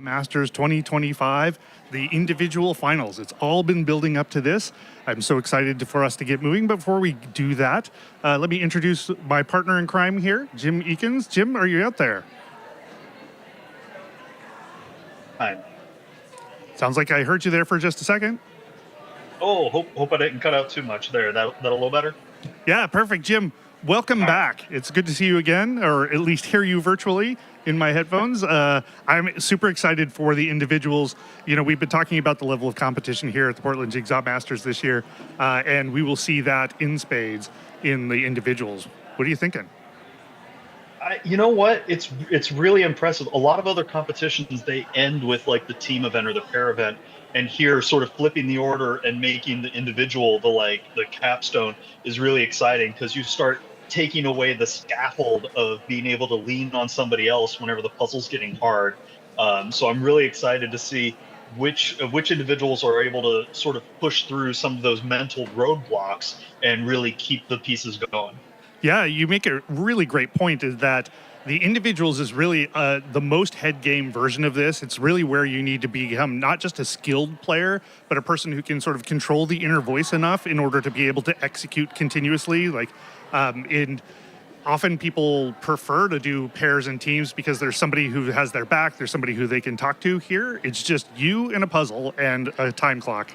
Masters 2025, the individual finals. It's all been building up to this. I'm so excited for us to get moving. Before we do that, let me introduce my partner in crime here, Jim Eakins. Jim, are you out there? Hi. Sounds like I heard you there for just a second. Oh, hope I didn't cut out too much there. That a little better? Yeah, perfect. Jim, welcome All right. back. It's good to see you again, or at least hear you virtually in my headphones. I'm super excited for the individuals. You know, we've been talking about the level of competition here at the Portland Jigsaw Masters this year, and we will see that in spades in the individuals. What are you thinking? You know what? It's really impressive. A lot of other competitions they end with like the team event or the pair event, and here sort of flipping the order and making the individual the capstone is really exciting because you start taking away the scaffold of being able to lean on somebody else whenever the puzzle's getting hard. So I'm really excited to see which individuals are able to sort of push through some of those mental roadblocks and really keep the pieces going. Yeah, you make a really great point is that the individuals is really the most head game version of this. It's really where you need to become not just a skilled player, but a person who can sort of control the inner voice enough in order to be able to execute continuously. In often people prefer to do pairs and teams because there's somebody who has their back, there's somebody who they can talk to. Here, it's just you and a puzzle and a time clock.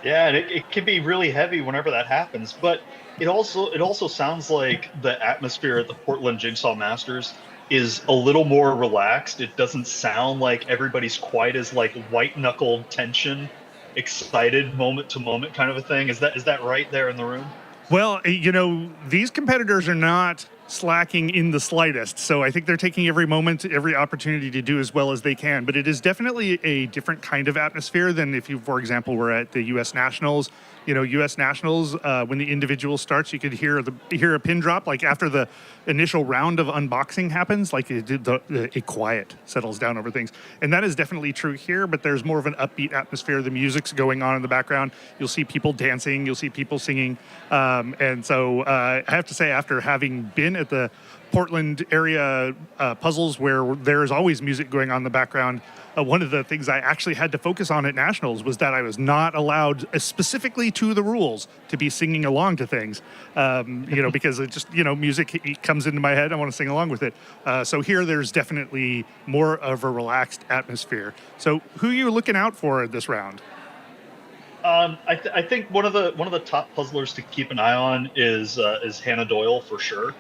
Yeah, and it can be really heavy whenever that happens, but it also sounds like the atmosphere at the Portland Jigsaw Masters is a little more relaxed. It doesn't sound like everybody's quite as like white knuckled tension, excited moment to moment kind of a thing. Is that right there in the room? Well, you know, these competitors are not slacking in the slightest. So I think they're taking every moment, every opportunity to do as well as they can. But it is definitely a different kind of atmosphere than if you, for example, were at the U.S. Nationals. You know, U.S. Nationals, when the individual starts, you could hear a pin drop. Like after the initial round of unboxing happens, like a quiet settles down over things, and that is definitely true here. But there's more of an upbeat atmosphere. The music's going on in the background. You'll see people dancing. You'll see people singing. And so I have to say, after having been at the Portland area puzzles where there's always music going on in the background, one of the things I actually had to focus on at Nationals was that I was not allowed, specifically to the rules, to be singing along to things, you know, because it just, you know, music comes into my head. I want to sing along with it. So here there's definitely more of a relaxed atmosphere. So who are you looking out for this round? I think one of the top puzzlers to keep an eye on is Hannah Doyle for sure.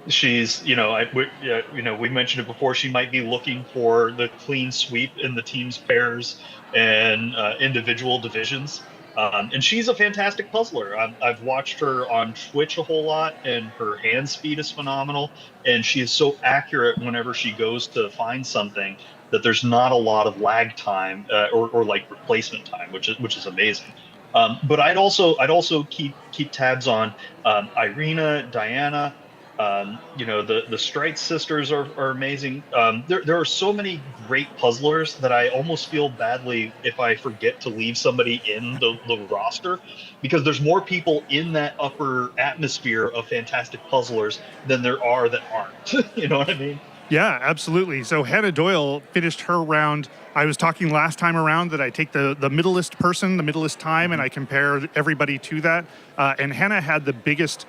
She's, we mentioned it before. She might be looking for the clean sweep in the teams, pairs, and individual divisions. And she's a fantastic puzzler. I've watched her on Twitch a whole lot, and her hand speed is phenomenal. And she is so accurate whenever she goes to find something that there's not a lot of lag time or like replacement time, which is amazing. But I'd also keep tabs on Irina, Diana. The Strike sisters are amazing. There are so many great puzzlers that I almost feel badly if I forget to leave somebody in the roster because there's more people in that upper atmosphere of fantastic puzzlers than there are that aren't. You know what I mean? Yeah, absolutely. So Hannah Doyle finished her round. I was talking last time around that I take the middleist person, the middleist time, and Mhm. I compare everybody to that. And Hannah had the biggest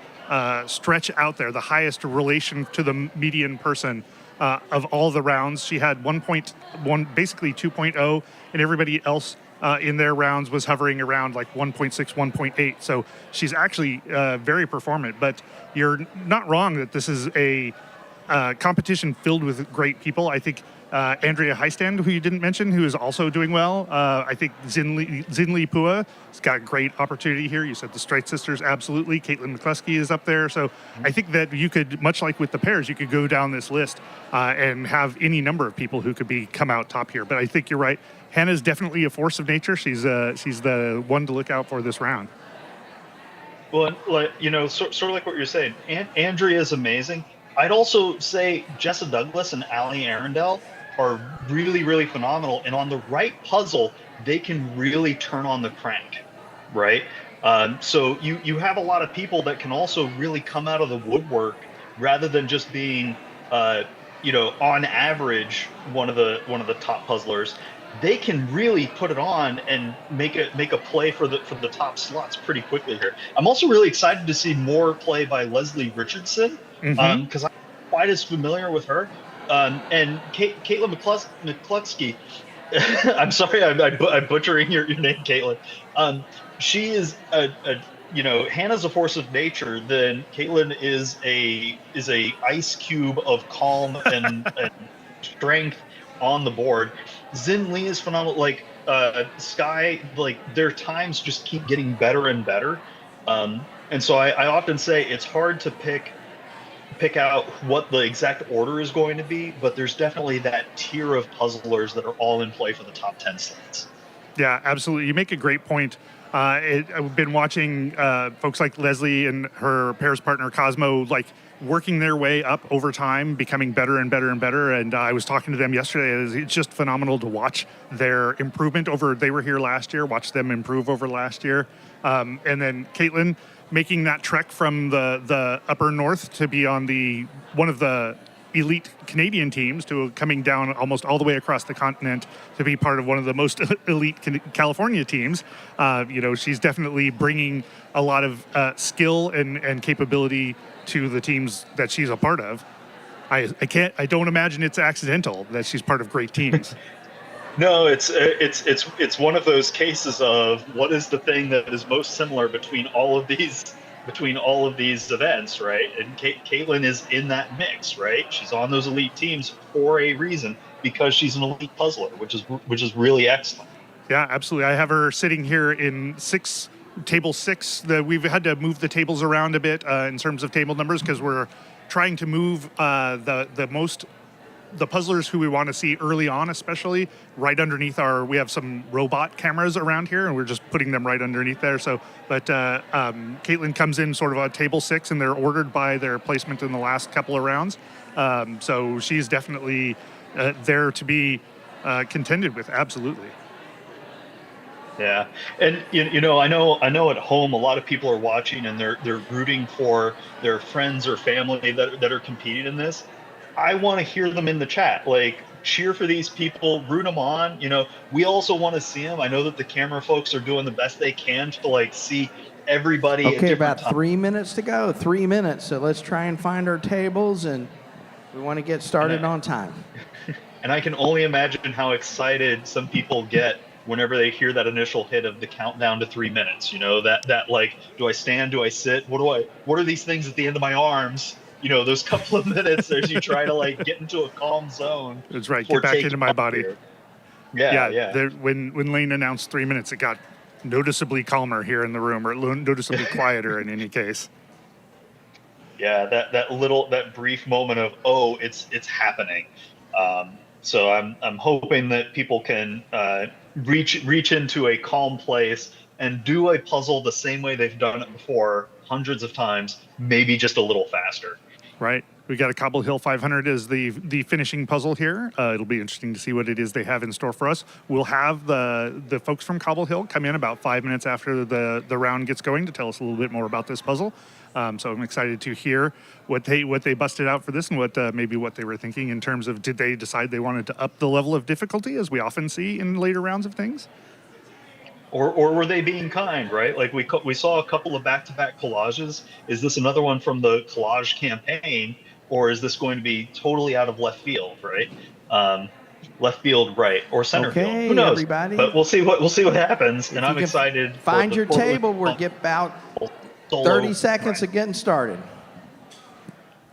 stretch out there, the highest relation to the median person of all the rounds. She had 1.1, basically 2.0, and everybody else in their rounds was hovering around like 1.6, 1.8. So she's actually very performant. But you're not wrong that this is a competition filled with great people. I think Andrea Heistand, who you didn't mention, who is also doing well. I think Zinli Pua has got a great opportunity here. You said the Straight Sisters, absolutely. Caitlin McCluskey is up there. So I think that you could, much like with the pairs, you could go down this list and have any number of people who could come out top here. But I think you're right. Hannah's definitely a force of nature. She's the one to look out for this round. Well, like sort of like what you're saying. Andrea is amazing. I'd also say Jessa Douglas and Ali Arundel are really, really phenomenal. And on the right puzzle, they can really turn on the crank, right? So you have a lot of people that can also really come out of the woodwork rather than just being on average, one of the top puzzlers, they can really put it on and make a play for the top slots pretty quickly here. I'm also really excited to see more play by Leslie Richardson, Hmm. because I'm not quite as familiar with her. And Caitlin McCluskey, I'm sorry, I'm butchering your name, Caitlin. Um, she is Hannah's a force of nature. Then Caitlin is a ice cube of calm and strength on the board. Zin Lee is phenomenal. Like Sky, like their times just keep getting better and better. And so I often say it's hard to pick out what the exact order is going to be, but there's definitely that tier of puzzlers that are all in play for the top 10 slots. Yeah, absolutely. You make a great point. I've been watching folks like Leslie and her pairs partner Cosmo, like working their way up over time, becoming better and better and better. And I was talking to them yesterday. It's just phenomenal to watch their improvement over. They were here last year. Watch them improve over last year. And then Caitlin making that trek from the upper north to be on the one of the elite Canadian teams to coming down almost all the way across the continent to be part of one of the most elite California teams. She's definitely bringing a lot of skill and capability to the teams that she's a part of. I don't imagine it's accidental that she's part of great teams. No, it's one of those cases of what is the thing that is most similar between all of these events, right? And Caitlin is in that mix, right? She's on those elite teams for a reason because she's an elite puzzler, which is really excellent. Yeah, absolutely. I have her sitting here in table six. We've had to move the tables around a bit in terms of table numbers because we're trying to move the puzzlers who we want to see early on, especially right underneath we have some robot cameras around here and we're just putting them right underneath there. But Caitlin comes in sort of on table six and they're ordered by their placement in the last couple of rounds. So she's definitely there to be contended with. Absolutely. Yeah, and I know at home a lot of people are watching and they're rooting for their friends or family that are competing in this. I want to hear them in the chat, like cheer for these people, root them on. We also want to see them. I know that the camera folks are doing the best they can to like see everybody at Okay, different about times. 3 minutes to go. 3 minutes. So let's try and find our tables, and we want to get started on time. And I can only imagine how excited some people get whenever they hear that initial hit of the countdown to 3 minutes. That like, do I stand? Do I sit? What are these things at the end of my arms? Those couple of minutes as you try to like get into a calm zone. That's right. Get back into my body. Here. Yeah. When Lane announced 3 minutes, it got noticeably calmer here in the room, or noticeably quieter in any case. Yeah, that brief moment of, oh, it's happening. So I'm hoping that people can reach into a calm place and do a puzzle the same way they've done it before hundreds of times, maybe just a little faster. Right. We got a Cobble Hill 500 as the finishing puzzle here. It'll be interesting to see what it is they have in store for us. We'll have the folks from Cobble Hill come in about 5 minutes after the round gets going to tell us a little bit more about this puzzle. So I'm excited to hear what they busted out for this and maybe what they were thinking in terms of, did they decide they wanted to up the level of difficulty as we often see in later rounds of things? Or were they being kind, right? Like we saw a couple of back-to-back collages. Is this another one from the collage campaign, or is this going to be totally out of left field, right? Left field, right, or center field? Who knows? Everybody. But we'll see what happens, and I'm excited. Find your table. We'll get about 30 seconds of getting started.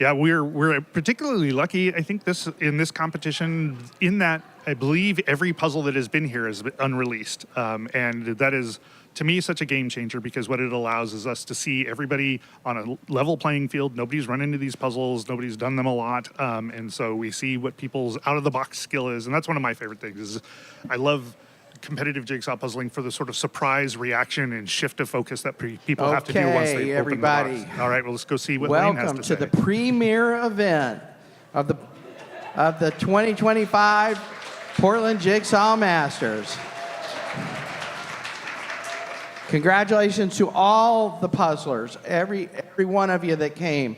Yeah, we're particularly lucky, I think, in this competition, in that I believe every puzzle that has been here is unreleased. And that is, to me, such a game changer, because what it allows is us to see everybody on a level playing field. Nobody's run into these puzzles. Nobody's done them a lot. And so we see what people's out-of-the-box skill is. And that's one of my favorite things. Is I love competitive jigsaw puzzling for the sort of surprise reaction and shift of focus that people have to do once they open the box. All right, well, let's go see what Lane has to say. Welcome to the premier event of the 2025 Portland Jigsaw Masters. Congratulations to all the puzzlers, every one of you that came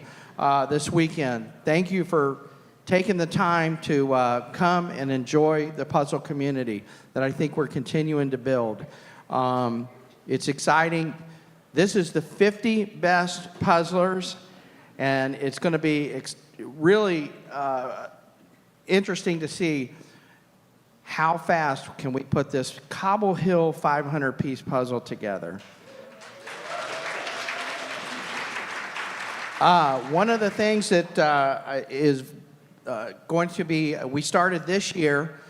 this weekend. Thank you for taking the time to come and enjoy the puzzle community that I think we're continuing to build. It's exciting. This is the 50 best puzzlers, and it's going to be really interesting to see how fast can we put this Cobble Hill 500-piece puzzle together. One of the things that is going to be, we started this year,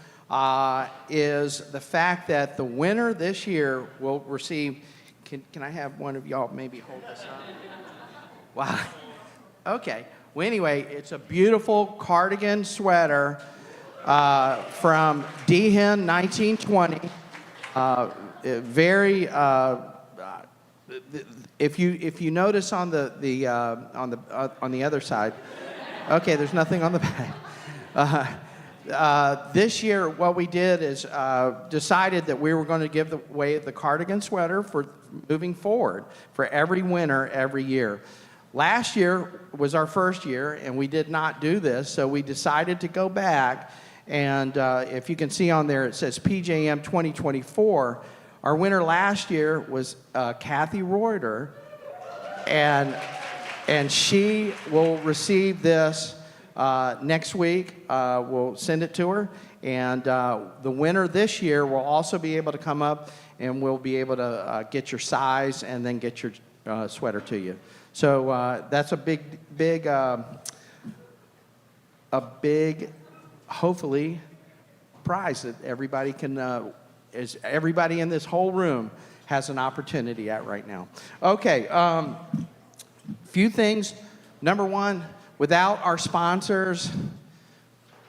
is the fact that the winner this year will receive, can I have one of y'all maybe hold this up? Wow. Okay. Well, anyway, it's a beautiful cardigan sweater from Dehan 1920. Very. If you notice on the other side, okay, there's nothing on the back. This year, what we did is decided that we were going to give away the cardigan sweater for moving forward for every winner every year. Last year was our first year, and we did not do this, so we decided to go back. And if you can see on there, it says PJM 2024. Our winner last year was Kathy Reuter, and she will receive this next week. We'll send it to her, and the winner this year will also be able to come up, and we'll be able to get your size and then get your sweater to you. So that's a big, hopefully, prize that everybody can. Everybody in this whole room has an opportunity at right now. Okay, few things. Number one, without our sponsors,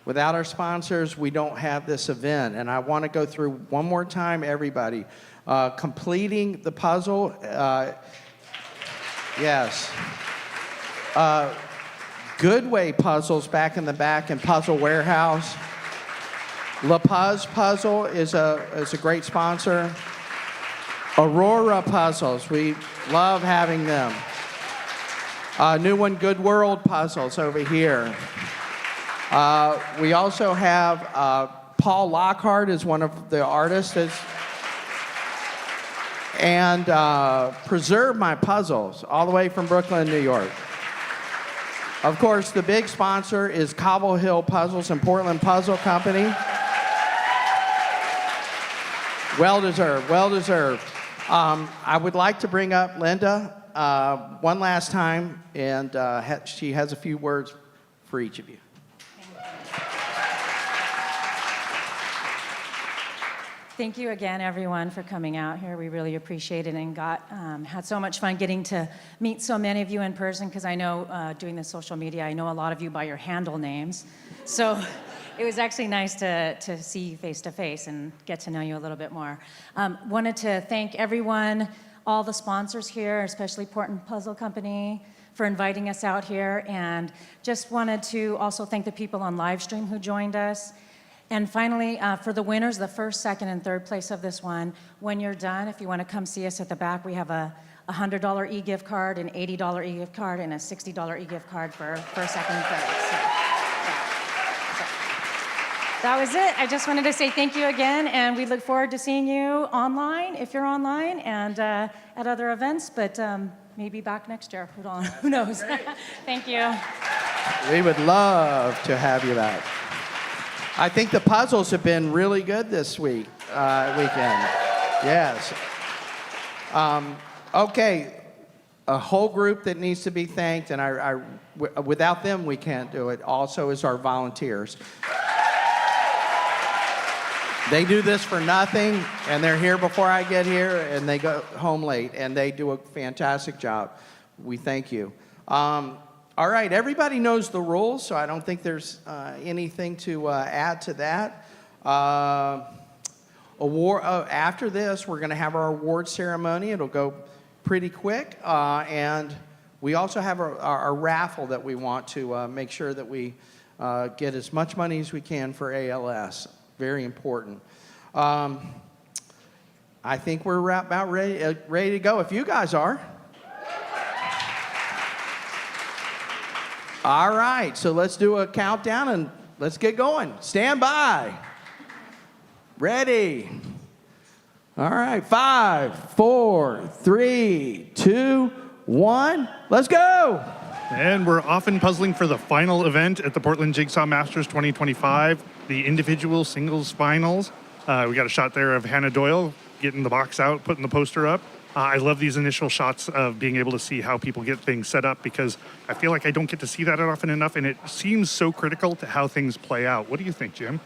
we don't have this event. And I want to go through one more time, everybody. Completing the puzzle, yes. Goodway Puzzles back in the back in Puzzle Warehouse. La Paz Puzzle is a great sponsor. Aurora Puzzles, we love having them. New one, Good World Puzzles over here. We also have Paul Lockhart is one of the artists. And Preserve My Puzzles, all the way from Brooklyn, New York. Of course, the big sponsor is Cobble Hill Puzzles and Portland Puzzle Company. Well deserved, well deserved. I would like to bring up Linda one last time, and she has a few words for each of you. Thank you again, everyone, for coming out here. We really appreciate it and had so much fun getting to meet so many of you in person, because I know doing the social media, I know a lot of you by your handle names. So it was actually nice to see you face to face and get to know you a little bit more. Wanted to thank everyone, all the sponsors here, especially Portland Puzzle Company, for inviting us out here. And just wanted to also thank the people on live stream who joined us. And finally, for the winners, the first, second, and third place of this one, when you're done, if you want to come see us at the back, we have a $100 e-gift card, an $80 e-gift card, and a $60 e-gift card for first, second, and third. So that was it. I just wanted to say thank you again, and we look forward to seeing you online, if you're online, and at other events, but maybe back next year. Who knows? Thank you. We would love to have you back. I think the puzzles have been really good this weekend. Yes. Okay, a whole group that needs to be thanked, and without them we can't do it, also is our volunteers. They do this for nothing, and they're here before I get here, and they go home late, and they do a fantastic job. We thank you. All right, everybody knows the rules, so I don't think there's anything to add to that. After this, we're going to have our award ceremony. It'll go pretty quick, and we also have our raffle that we want to make sure that we get as much money as we can for ALS. Very important. I think we're about ready to go. If you guys are. All right, so let's do a countdown and let's get going. Stand by. Ready. All right, 5, 4, 3, 2, 1. Let's go. And we're off and puzzling for the final event at the Portland Jigsaw Masters 2025, the individual singles finals. We got a shot there of Hannah Doyle getting the box out, putting the poster up. I love these initial shots of being able to see how people get things set up because I feel like I don't get to see that often enough, and it seems so critical to how things play out. What do you think, Jim?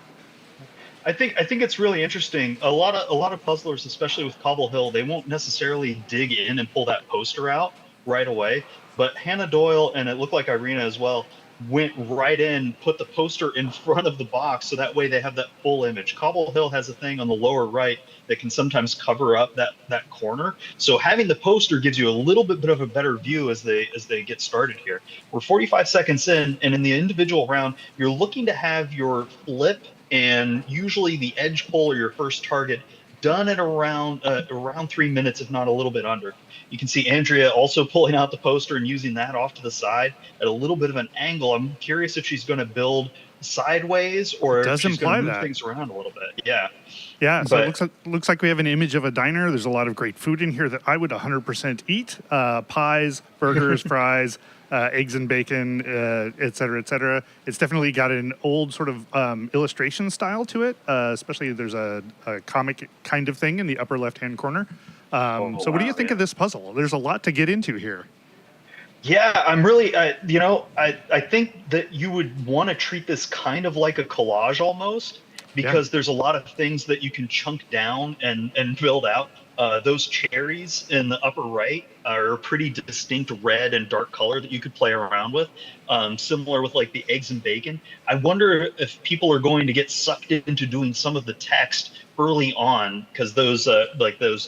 I think it's really interesting. A lot of puzzlers, especially with Cobble Hill, they won't necessarily dig in and pull that poster out right away. But Hannah Doyle, and it looked like Irina as well, went right in, put the poster in front of the box, so that way they have that full image. Cobble Hill has a thing on the lower right that can sometimes cover up that corner. So having the poster gives you a little bit of a better view as they get started here. We're 45 seconds in, and in the individual round, you're looking to have your flip and usually the edge pull or your first target done at around 3 minutes, if not a little bit under. You can see Andrea also pulling out the poster and using that off to the side at a little bit of an angle. I'm curious if she's going to build sideways or if she's going to move things around a little bit. Yeah, so it looks like we have an image of a diner. There's a lot of great food in here that I would 100% eat. Pies, burgers, fries, eggs and bacon, et cetera, et cetera. It's definitely got an old sort of illustration style to it, especially there's a comic kind of thing in the upper left-hand corner. So what do you think of this puzzle? There's a lot to get into here. Yeah, I'm really, I think that you would want to treat this kind of like a collage almost, because there's a lot of things that you can chunk down and build out. Those cherries in the upper right are a pretty distinct red and dark color that you could play around with. Similar with like the eggs and bacon. I wonder if people are going to get sucked into doing some of the text early on, because those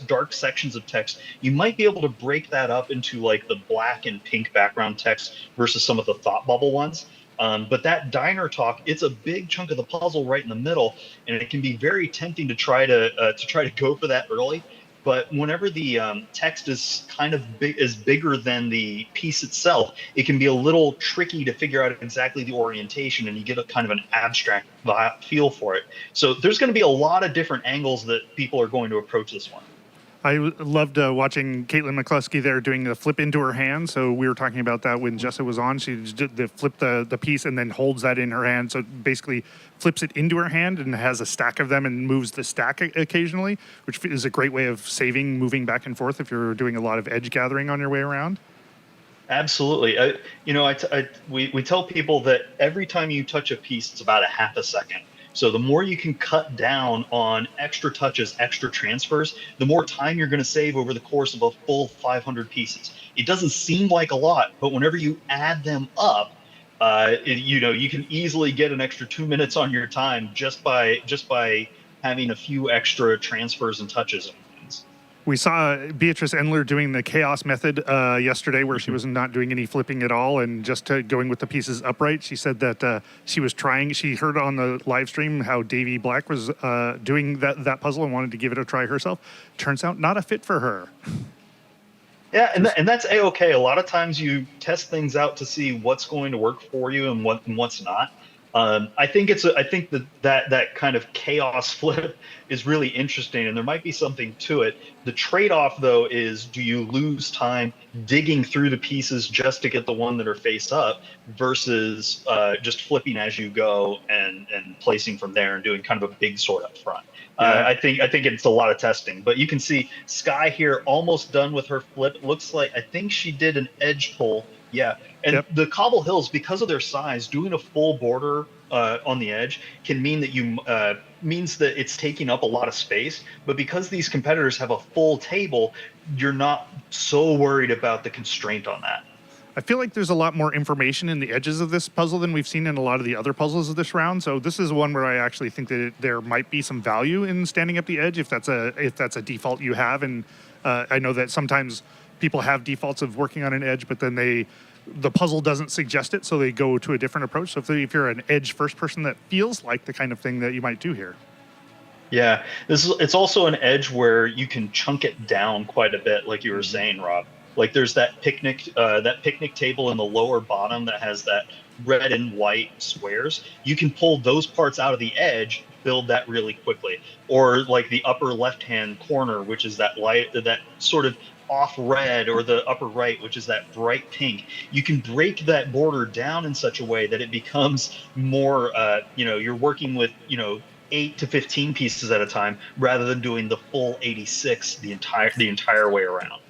dark sections of text, you might be able to break that up into like the black and pink background text versus some of the thought bubble ones. But that diner talk, it's a big chunk of the puzzle right in the middle, and it can be very tempting to try to go for that early. But whenever the text is kind of bigger than the piece itself, it can be a little tricky to figure out exactly the orientation, and you get a kind of an abstract feel for it. So there's going to be a lot of different angles that people are going to approach this one. I loved watching Caitlin McCluskey there doing the flip into her hand. So we were talking about that when Jessa was on. She did the flip the piece and then holds that in her hand. So basically flips it into her hand and has a stack of them and moves the stack occasionally, which is a great way of saving moving back and forth if you're doing a lot of edge gathering on your way around. Absolutely. We tell people that every time you touch a piece, it's about a half a second. So the more you can cut down on extra touches, extra transfers, the more time you're going to save over the course of a full 500 pieces. It doesn't seem like a lot, but whenever you add them up, you can easily get an extra 2 minutes on your time just by having a few extra transfers and touches. We saw Beatrice Endler doing the chaos method yesterday, where she was not doing any flipping at all and just going with the pieces upright. She said that she was trying. She heard on the live stream how Davey Black was doing that puzzle and wanted to give it a try herself. Turns out not a fit for her. Yeah, and that's A-okay. A lot of times you test things out to see what's going to work for you and what's not. I think that kind of chaos flip is really interesting, and there might be something to it. The trade-off, though, is do you lose time digging through the pieces just to get the one that are face up versus just flipping as you go and placing from there and doing kind of a big sort up front. I think it's a lot of testing, but you can see Sky here almost done with her flip. It looks like I think she did an edge pull. Yeah, and the Cobble Hills, because of their size, doing a full border on the edge can mean that means that it's taking up a lot of space. But because these competitors have a full table, you're not so worried about the constraint on that. I feel like there's a lot more information in the edges of this puzzle than we've seen in a lot of the other puzzles of this round. So this is one where I actually think that there might be some value in standing up the edge if that's a default you have. And I know that sometimes people have defaults of working on an edge, but then the puzzle doesn't suggest it, so they go to a different approach. So if you're an edge first person, that feels like the kind of thing that you might do here. Yeah, it's also an edge where you can chunk it down quite a bit, like you were saying, Rob. Like there's that picnic table in the lower bottom that has that red and white squares. You can pull those parts out of the edge, build that really quickly. Or like the upper left hand corner, which is that sort of off red, or the upper right, which is that bright pink. You can break that border down in such a way that it becomes more, you're working with, 8 to 15 pieces at a time rather than doing the full 86 the entire way around.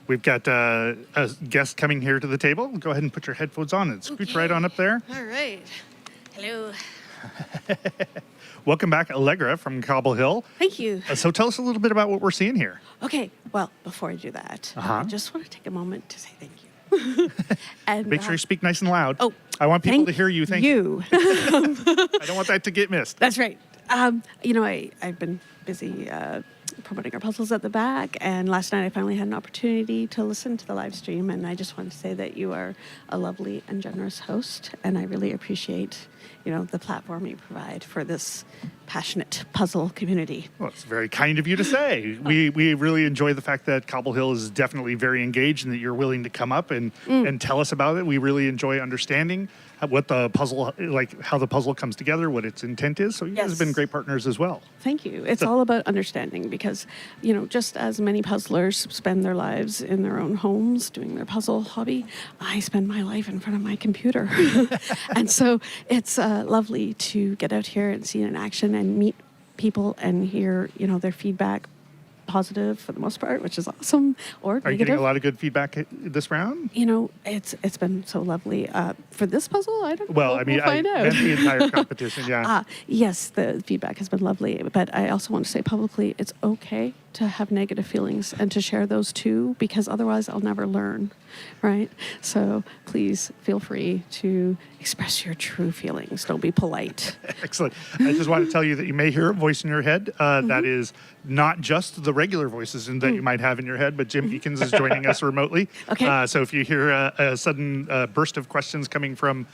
We've got a guest coming here to the table. Go ahead and put your headphones on and scooch right on up there. All right. Hello. Welcome back, Allegra from Cobble Hill. Thank you. So tell us a little bit about what we're seeing here. Okay. Well, before I do that, I just want to take a moment to say thank you. And Make sure you speak nice and loud. Oh, I want people thank to hear you. Thank you. I don't want that to get missed. That's right. I've been busy promoting our puzzles at the back, and last night I finally had an opportunity to listen to the live stream, and I just want to say that you are a lovely and generous host, and I really appreciate, the platform you provide for this passionate puzzle community. Well, it's very kind of you to say. We really enjoy the fact that Cobble Hill is definitely very engaged and that you're willing to come up and tell us about it. We really enjoy understanding what the puzzle, like how the puzzle comes together, what its intent is. So you guys have been great partners as well. Thank you. It's all about understanding because, just as many puzzlers spend their lives in their own homes doing their puzzle hobby, I spend my life in front of my computer. And so it's lovely to get out here and see it in action and meet people and hear, their feedback. Positive for the most part, which is awesome, or Are you negative. getting a lot of good feedback this round? It's been so lovely. For this puzzle, I don't know. Well, I mean, we'll find I out. meant the entire competition, yeah. Yes, the feedback has been lovely, but I also want to say publicly, it's okay to have negative feelings and to share those too, because otherwise I'll never learn, right? So please feel free to express your true feelings. Don't be polite. Excellent. I just want to tell you that you may hear a voice in your head. That is not just the regular voices that you might have in your head, but Jim Eakins is joining us remotely. Okay. So if you hear a sudden burst of questions coming from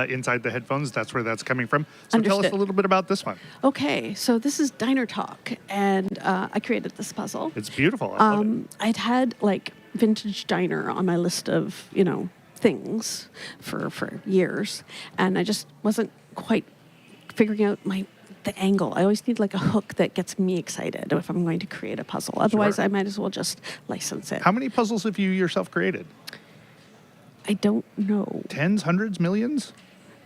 inside the headphones, that's where that's coming from. So tell us Understood. a little bit about this one. Okay, so this is Diner Talk, and I created this puzzle. It's beautiful. I love it. I'd had like vintage diner on my list of, things for years, and I just wasn't quite figuring out the angle. I always need like a hook that gets me excited if I'm going to create a puzzle. Otherwise, Sure. I might as well just license it. How many puzzles have you yourself created? I don't know. Tens, hundreds, millions?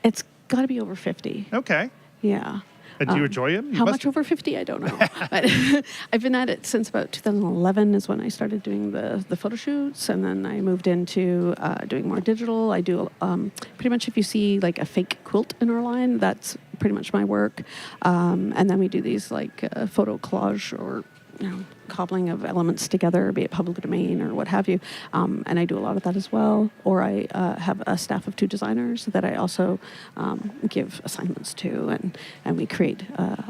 It's got to be over 50. Okay. Yeah. And do you enjoy them? How much over 50? I don't know. But I've been at it since about 2011 is when I started doing the photo shoots, and then I moved into doing more digital. I do pretty much if you see like a fake quilt in our line, that's pretty much my work. And then we do these like photo collage or cobbling of elements together, be it public domain or what have you. And I do a lot of that as well. Or I have a staff of 2 designers that I also give assignments to, and we create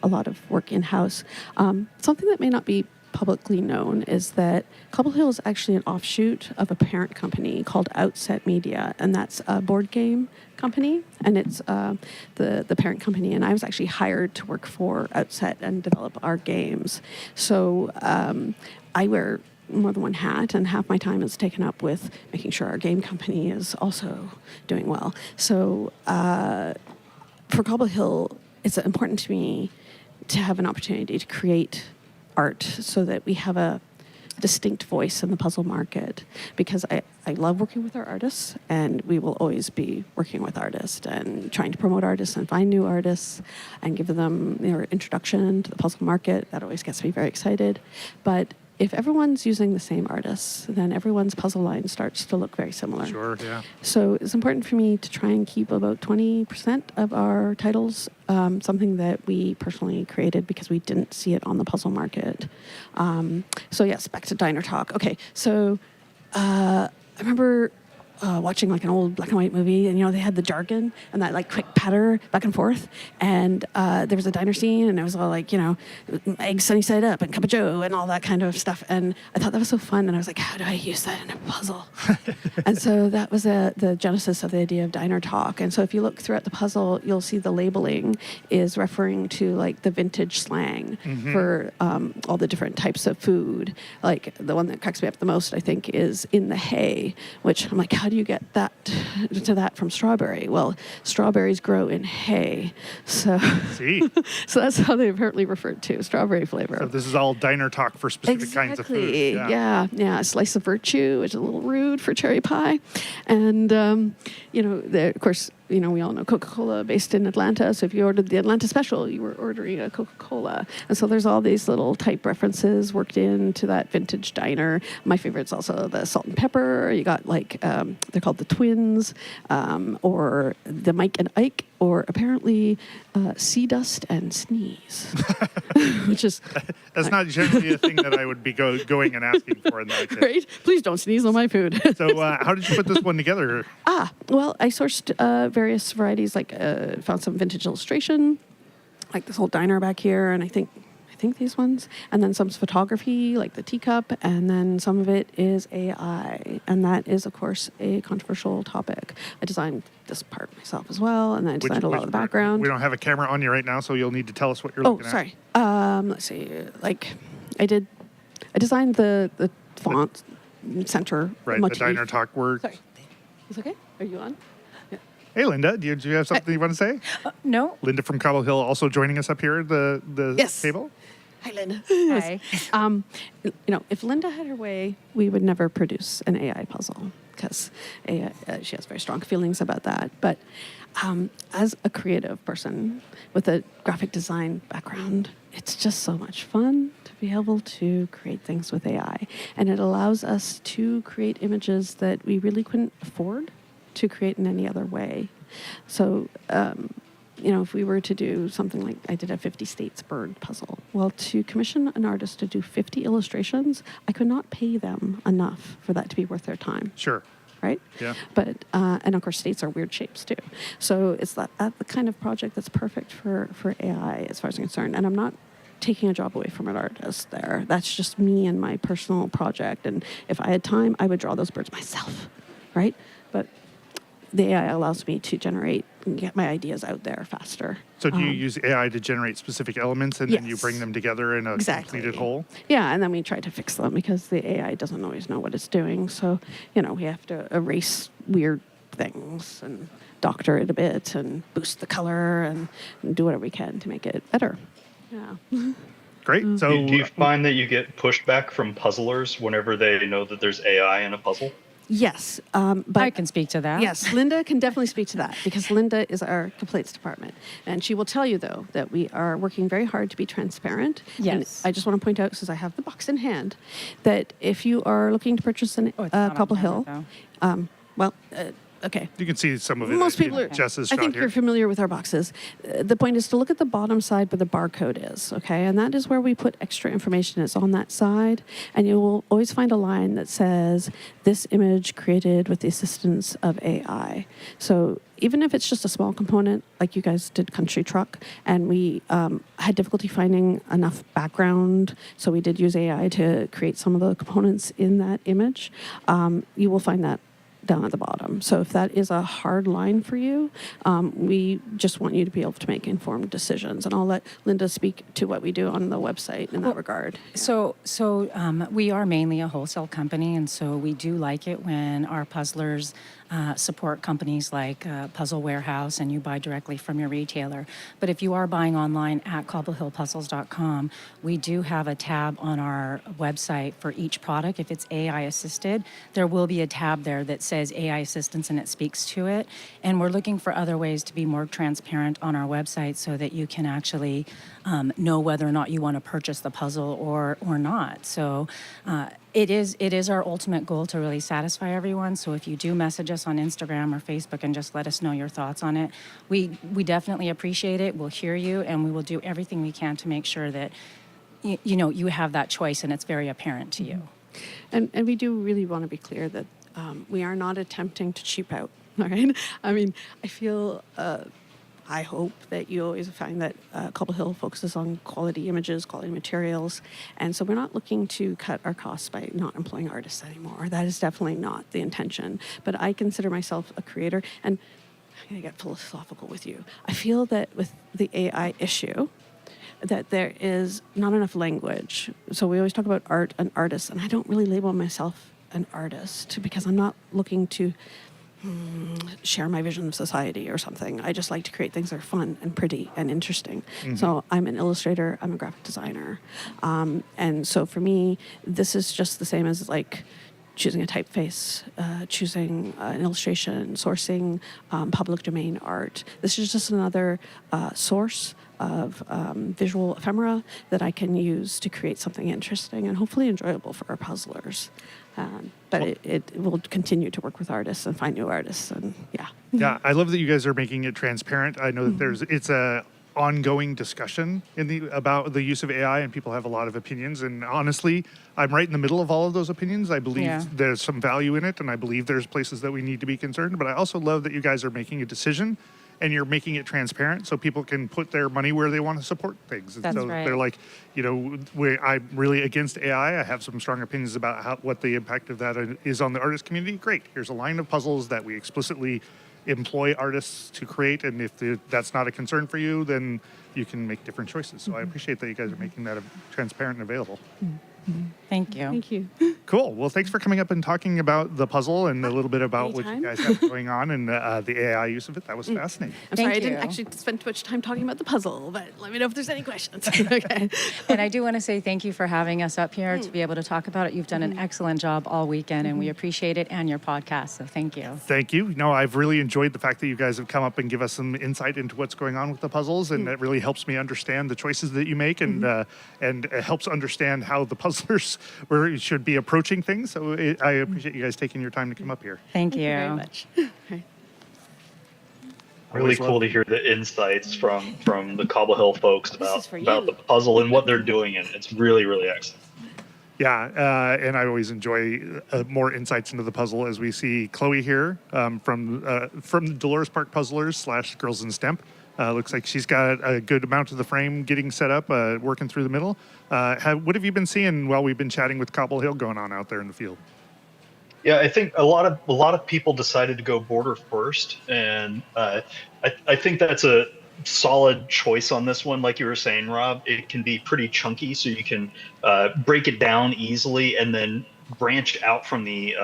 a lot of work in-house. Something that may not be publicly known is that Cobble Hill is actually an offshoot of a parent company called Outset Media, and that's a board game company, and it's the parent company, and I was actually hired to work for Outset and develop our games. So I wear more than one hat, and half my time is taken up with making sure our game company is also doing well. So for Cobble Hill, it's important to me to have an opportunity to create art so that we have a distinct voice in the puzzle market, because I love working with our artists, and we will always be working with artists and trying to promote artists and find new artists and give them their introduction to the puzzle market. That always gets me very excited. But if everyone's using the same artists, then everyone's puzzle line starts to look very similar. Sure, yeah. So it's important for me to try and keep about 20% of our titles something that we personally created because we didn't see it on the puzzle market. So yes, back to Diner Talk. Okay, so I remember watching like an old black and white movie, and they had the jargon and that like quick patter back and forth. And there was a diner scene, and it was all like eggs sunny side up and cup of Joe and all that kind of stuff. And I thought that was so fun, and I was like, how do I use that in a puzzle? And so that was the genesis of the idea of diner talk. And so if you look throughout the puzzle, you'll see the labeling is referring to like the vintage slang for all the different types of food. Like the one that cracks me up the most, I think, is in the hay, which I'm like, how do you get that to that from strawberry? Well, strawberries grow in hay. So, See, so that's how they apparently referred to strawberry flavor. so this is all diner talk for specific kinds of food. Yeah. A slice of virtue, which is a little rude for cherry pie. And, of course, we all know Coca-Cola based in Atlanta. So if you ordered the Atlanta special, you were ordering a Coca-Cola. And so there's all these little type references worked into that vintage diner. My favorite's also the salt and pepper. You got like, they're called the twins, or the Mike and Ike, or apparently sea dust and sneeze, which is... That's not generally a thing that I would be going and asking for in that case. Right? Please don't sneeze on my food. So how did you put this one together? Well, I sourced various varieties, like found some vintage illustration, like this whole diner back here, and I think these ones, and then some photography, like the teacup, and then some of it is AI, and that is, of course, a controversial topic. I designed this part myself as well, and I designed a lot of the background. We don't have a camera on you right now, so you'll need to tell us what you're looking at. Oh, sorry. Let's see. Like, I designed the font center. Right, the diner talk word. Sorry. It's okay? Are you on? Hey, Linda, do you have something you want to say? No. Linda from Cobble Hill also joining us up here at the Yes. table. Hi, Linda. Hi. If Linda had her way, we would never produce an AI puzzle because she has very strong feelings about that. But as a creative person with a graphic design background, it's just so much fun to be able to create things with AI. And it allows us to create images that we really couldn't afford to create in any other way. So, if we were to do something like I did a 50 states bird puzzle, well, to commission an artist to do 50 illustrations, I could not pay them enough for that to be worth their time. Sure. Right? Yeah. But, and of course, states are weird shapes too. So it's that the kind of project that's perfect for AI as far as I'm concerned. And I'm not taking a job away from an artist there. That's just me and my personal project. And if I had time, I would draw those birds myself. Right? But the AI allows me to generate and get my ideas out there faster. So do you use AI to generate specific elements and then you bring them together in a completed whole? Yeah, and then we try to fix them because the AI doesn't always know what it's doing. So, we have to erase weird things and doctor it a bit and boost the color and do whatever we can to make it better. Yeah. Great. So Do you find that you get pushback from puzzlers whenever they know that there's AI in a puzzle? Yes, but I can speak to that. Yes, Linda can definitely speak to that because Linda is our complaints department. And she will tell you, though, that we are working very hard to be transparent. Yes. And I just want to point out, since I have the box in hand, that if you are looking to purchase a It's not on Cobble camera, Hill, though. okay. you can see some of it Most people in are. Jess's I shot think here. you're familiar with our boxes. The point is to look at the bottom side where the barcode is, okay? And that is where we put extra information. It's on that side, and you will always find a line that says, "This image created with the assistance of AI." So even if it's just a small component, like you guys did Country Truck, and we had difficulty finding enough background, so we did use AI to create some of the components in that image, you will find that down at the bottom. So if that is a hard line for you, we just want you to be able to make informed decisions. And I'll let Linda speak to what we do on the website in that regard. So we are mainly a wholesale company, and so we do like it when our puzzlers support companies like Puzzle Warehouse and you buy directly from your retailer. But if you are buying online at cobblehillpuzzles.com, we do have a tab on our website for each product. If it's AI assisted, there will be a tab there that says AI assistance and it speaks to it. And we're looking for other ways to be more transparent on our website so that you can actually know whether or not you want to purchase the puzzle or not. So it is our ultimate goal to really satisfy everyone. So if you do message us on Instagram or Facebook and just let us know your thoughts on it, we definitely appreciate it. We'll hear you, and we will do everything we can to make sure that you have that choice and it's very apparent to you. And we do really want to be clear that We are not attempting to cheap out. All right. I mean, I feel. I hope that you always find that Cobble Hill focuses on quality images, quality materials, and so we're not looking to cut our costs by not employing artists anymore. That is definitely not the intention. But I consider myself a creator, and I'm going to get philosophical with you. I feel that with the AI issue, that there is not enough language. So we always talk about art and artists, and I don't really label myself an artist because I'm not looking to share my vision of society or something. I just like to create things that are fun and pretty and interesting. So I'm an illustrator, I'm a graphic designer. And so for me, this is just the same as like choosing a typeface, choosing an illustration, sourcing public domain art. This is just another source of visual ephemera that I can use to create something interesting and hopefully enjoyable for our puzzlers. But it will continue to work with artists and find new artists, and yeah. Yeah, I love that you guys are making it transparent. I know that it's a ongoing discussion about the use of AI, and people have a lot of opinions. And honestly, I'm right in the middle of all of those opinions. I believe there's some value in it, and I believe there's places that we need to be concerned. But I also love that you guys are making a decision, and you're making it transparent so people can put their money where they want to support things. And That's so right. they're like, I'm really against AI. I have some strong opinions about what the impact of that is on the artist community. Great. Here's a line of puzzles that we explicitly employ artists to create. And if that's not a concern for you, then you can make different choices. So I appreciate that you guys are making that transparent and available. Thank you. Thank you. Cool. Well, thanks for coming up and talking about the puzzle and a little bit about what you Anytime. guys have going on and the AI use of it. That was fascinating. I'm Thank sorry, I didn't you. actually spend too much time talking about the puzzle, but let me know if there's any questions. Okay. And I do want to say thank you for having us up here to be able to talk about it. You've done an excellent job all weekend, and we appreciate it, and your podcast. So thank you. Thank you. No, I've really enjoyed the fact that you guys have come up and give us some insight into what's going on with the puzzles, and it really helps me understand the choices that you make, and it helps understand how the puzzlers should be approaching things. So I appreciate you guys taking your time to come up here. Thank Thank you very you. much. Okay. Really Always cool love- to hear the insights from the Cobble Hill folks This is for about you. the puzzle and what they're doing, and it's really, really excellent. Yeah, and I always enjoy more insights into the puzzle as we see Chloe here from Dolores Park Puzzlers / Girls in STEM. Looks like she's got a good amount of the frame getting set up, working through the middle. What have you been seeing while we've been chatting with Cobble Hill going on out there in the field? Yeah, I think a lot of people decided to go border first, and I think that's a solid choice on this one. Like you were saying, Rob, it can be pretty chunky, so you can break it down easily and then branch out from the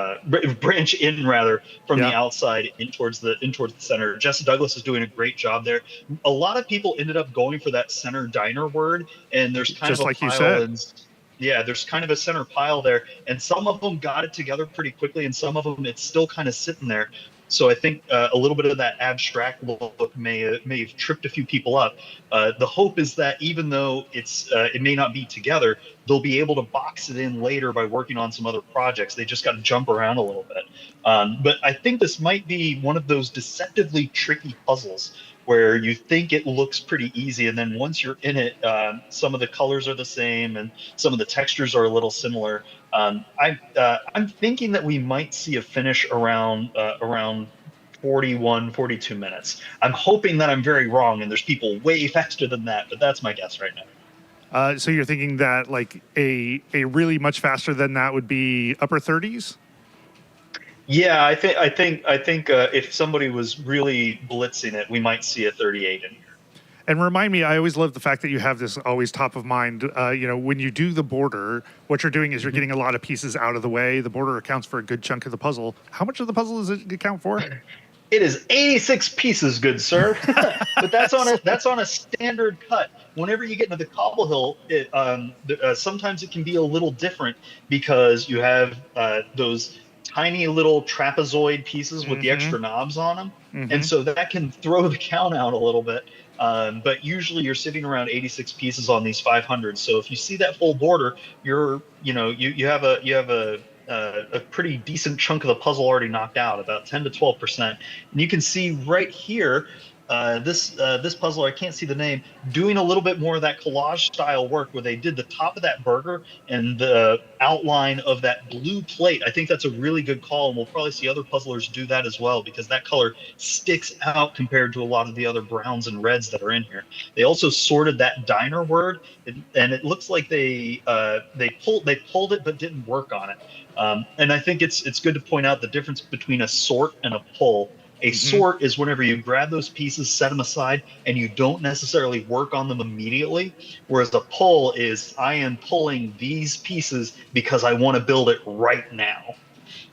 branch in rather from the outside in towards the center. Jess Douglas is doing a great job there. A lot of people ended up going for that center diner word, and there's kind Just of a like you pile said. yeah, there's kind of a center pile there, and some of them got it together pretty quickly, and some of them it's still kind of sitting there. So I think a little bit of that abstract look may have tripped a few people up. The hope is that even though it may not be together, they'll be able to box it in later by working on some other projects. They just got to jump around a little bit. But I think this might be one of those deceptively tricky puzzles where you think it looks pretty easy, and then once you're in it, some of the colors are the same and some of the textures are a little similar. I'm thinking that we might see a finish around 41, 42 minutes. I'm hoping that I'm very wrong and there's people way faster than that, but that's my guess right now. So you're thinking that like a really much faster than that would be upper 30s? Yeah, I think if somebody was really blitzing it, we might see a 38 in here. And remind me, I always love the fact that you have this always top of mind. When you do the border, what you're doing is you're getting a lot of pieces out of the way. The border accounts for a good chunk of the puzzle. How much of the puzzle does it account for? It is 86 pieces, good sir. But that's on a standard cut. Whenever you get into the Cobble Hill, sometimes it can be a little different because you have those tiny little trapezoid pieces with the extra knobs on them, and so that can throw the count out a little bit. But usually you're sitting around 86 pieces on these 500. So if you see that full border, you have a pretty decent chunk of the puzzle already knocked out, about 10 to 12%. And you can see right here, this puzzler, I can't see the name, doing a little bit more of that collage style work where they did the top of that burger and the outline of that blue plate. I think that's a really good call, and we'll probably see other puzzlers do that as well because that color sticks out compared to a lot of the other browns and reds that are in here. They also sorted that diner word, and it looks like they pulled it but didn't work on it. And I think it's good to point out the difference between a sort and a pull. A Hmm. sort is whenever you grab those pieces, set them aside, and you don't necessarily work on them immediately. Whereas a pull is I am pulling these pieces because I want to build it right now.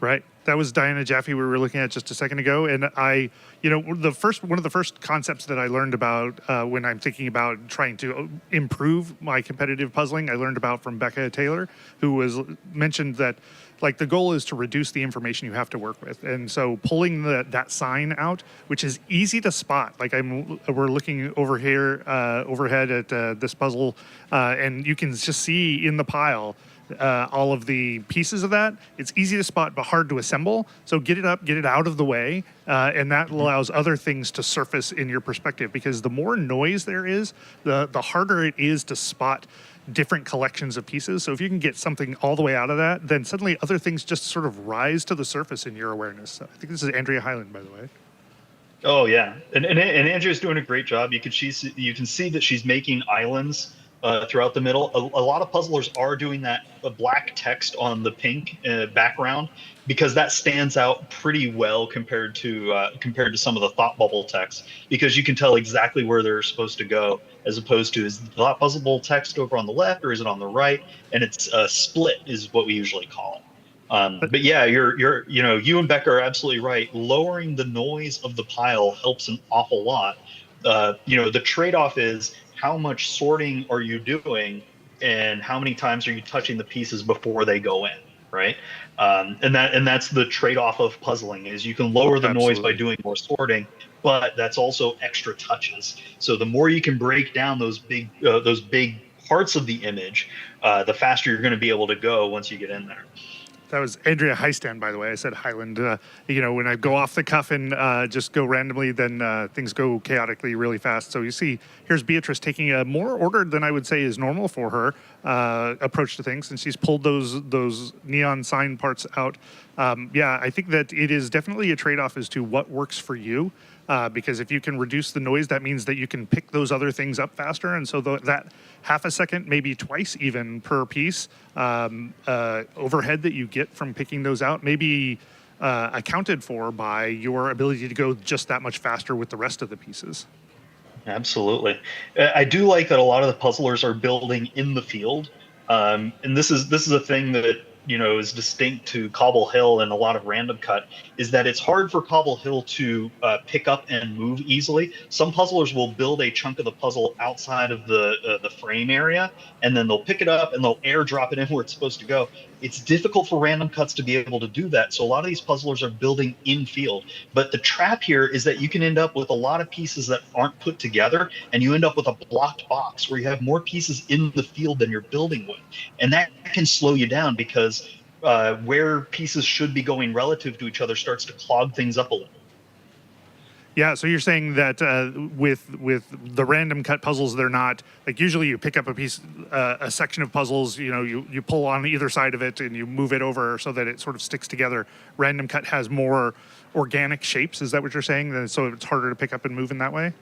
Right. That was Diana Jaffe we were looking at just a second ago, and one of the first concepts that I learned about when I'm thinking about trying to improve my competitive puzzling, I learned about from Becca Taylor, who was mentioned that like the goal is to reduce the information you have to work with, and so pulling that sign out, which is easy to spot. Like we're looking over here overhead at this puzzle, and you can just see in the pile all of the pieces of that. It's easy to spot, but hard to assemble. So get it up, get it out of the way, and that allows other things to surface in your perspective. Because the more noise there is, the harder it is to spot different collections of pieces. So if you can get something all the way out of that, then suddenly other things just sort of rise to the surface in your awareness. So I think this is Andrea Hyland, by the way. Oh yeah, and Andrea's doing a great job. You can see that she's making islands throughout the middle. A lot of puzzlers are doing that black text on the pink background because that stands out pretty well compared to some of the thought bubble text because you can tell exactly where they're supposed to go as opposed to is the thought bubble text over on the left or is it on the right? And it's split is what we usually call it. But But yeah, you and Becca are absolutely right. Lowering the noise of the pile helps an awful lot. The trade-off is how much sorting are you doing, and how many times are you touching the pieces before they go in, right? And that's the trade-off of puzzling is you can lower the noise by absolutely. doing more sorting, but that's also extra touches. So the more you can break down those big parts of the image, the faster you're going to be able to go once you get in there. That was Andrea Heistand, by the way. I said Highland. When I go off the cuff and just go randomly, then things go chaotically really fast. So you see, here's Beatrice taking a more ordered than I would say is normal for her approach to things, and she's pulled those neon sign parts out. Yeah, I think that it is definitely a trade-off as to what works for you. Because if you can reduce the noise, that means that you can pick those other things up faster. And so that half a second, maybe twice even per piece overhead that you get from picking those out, maybe accounted for by your ability to go just that much faster with the rest of the pieces. Absolutely. I do like that a lot of the puzzlers are building in the field. And this is a thing that is distinct to Cobble Hill and a lot of random cut is that it's hard for Cobble Hill to pick up and move easily. Some puzzlers will build a chunk of the puzzle outside of the frame area, and then they'll pick it up and they'll airdrop it in where it's supposed to go. It's difficult for random cuts to be able to do that. So a lot of these puzzlers are building in field. But the trap here is that you can end up with a lot of pieces that aren't put together, and you end up with a blocked box where you have more pieces in the field than you're building with. And that can slow you down because where pieces should be going relative to each other starts to clog things up a little. Yeah, so you're saying that with the random cut puzzles, they're not like usually you pick up a piece, a section of puzzles, you pull on either side of it and you move it over so that it sort of sticks together. Random cut has more organic shapes. Is that what you're saying? So it's harder to pick up and move in that way?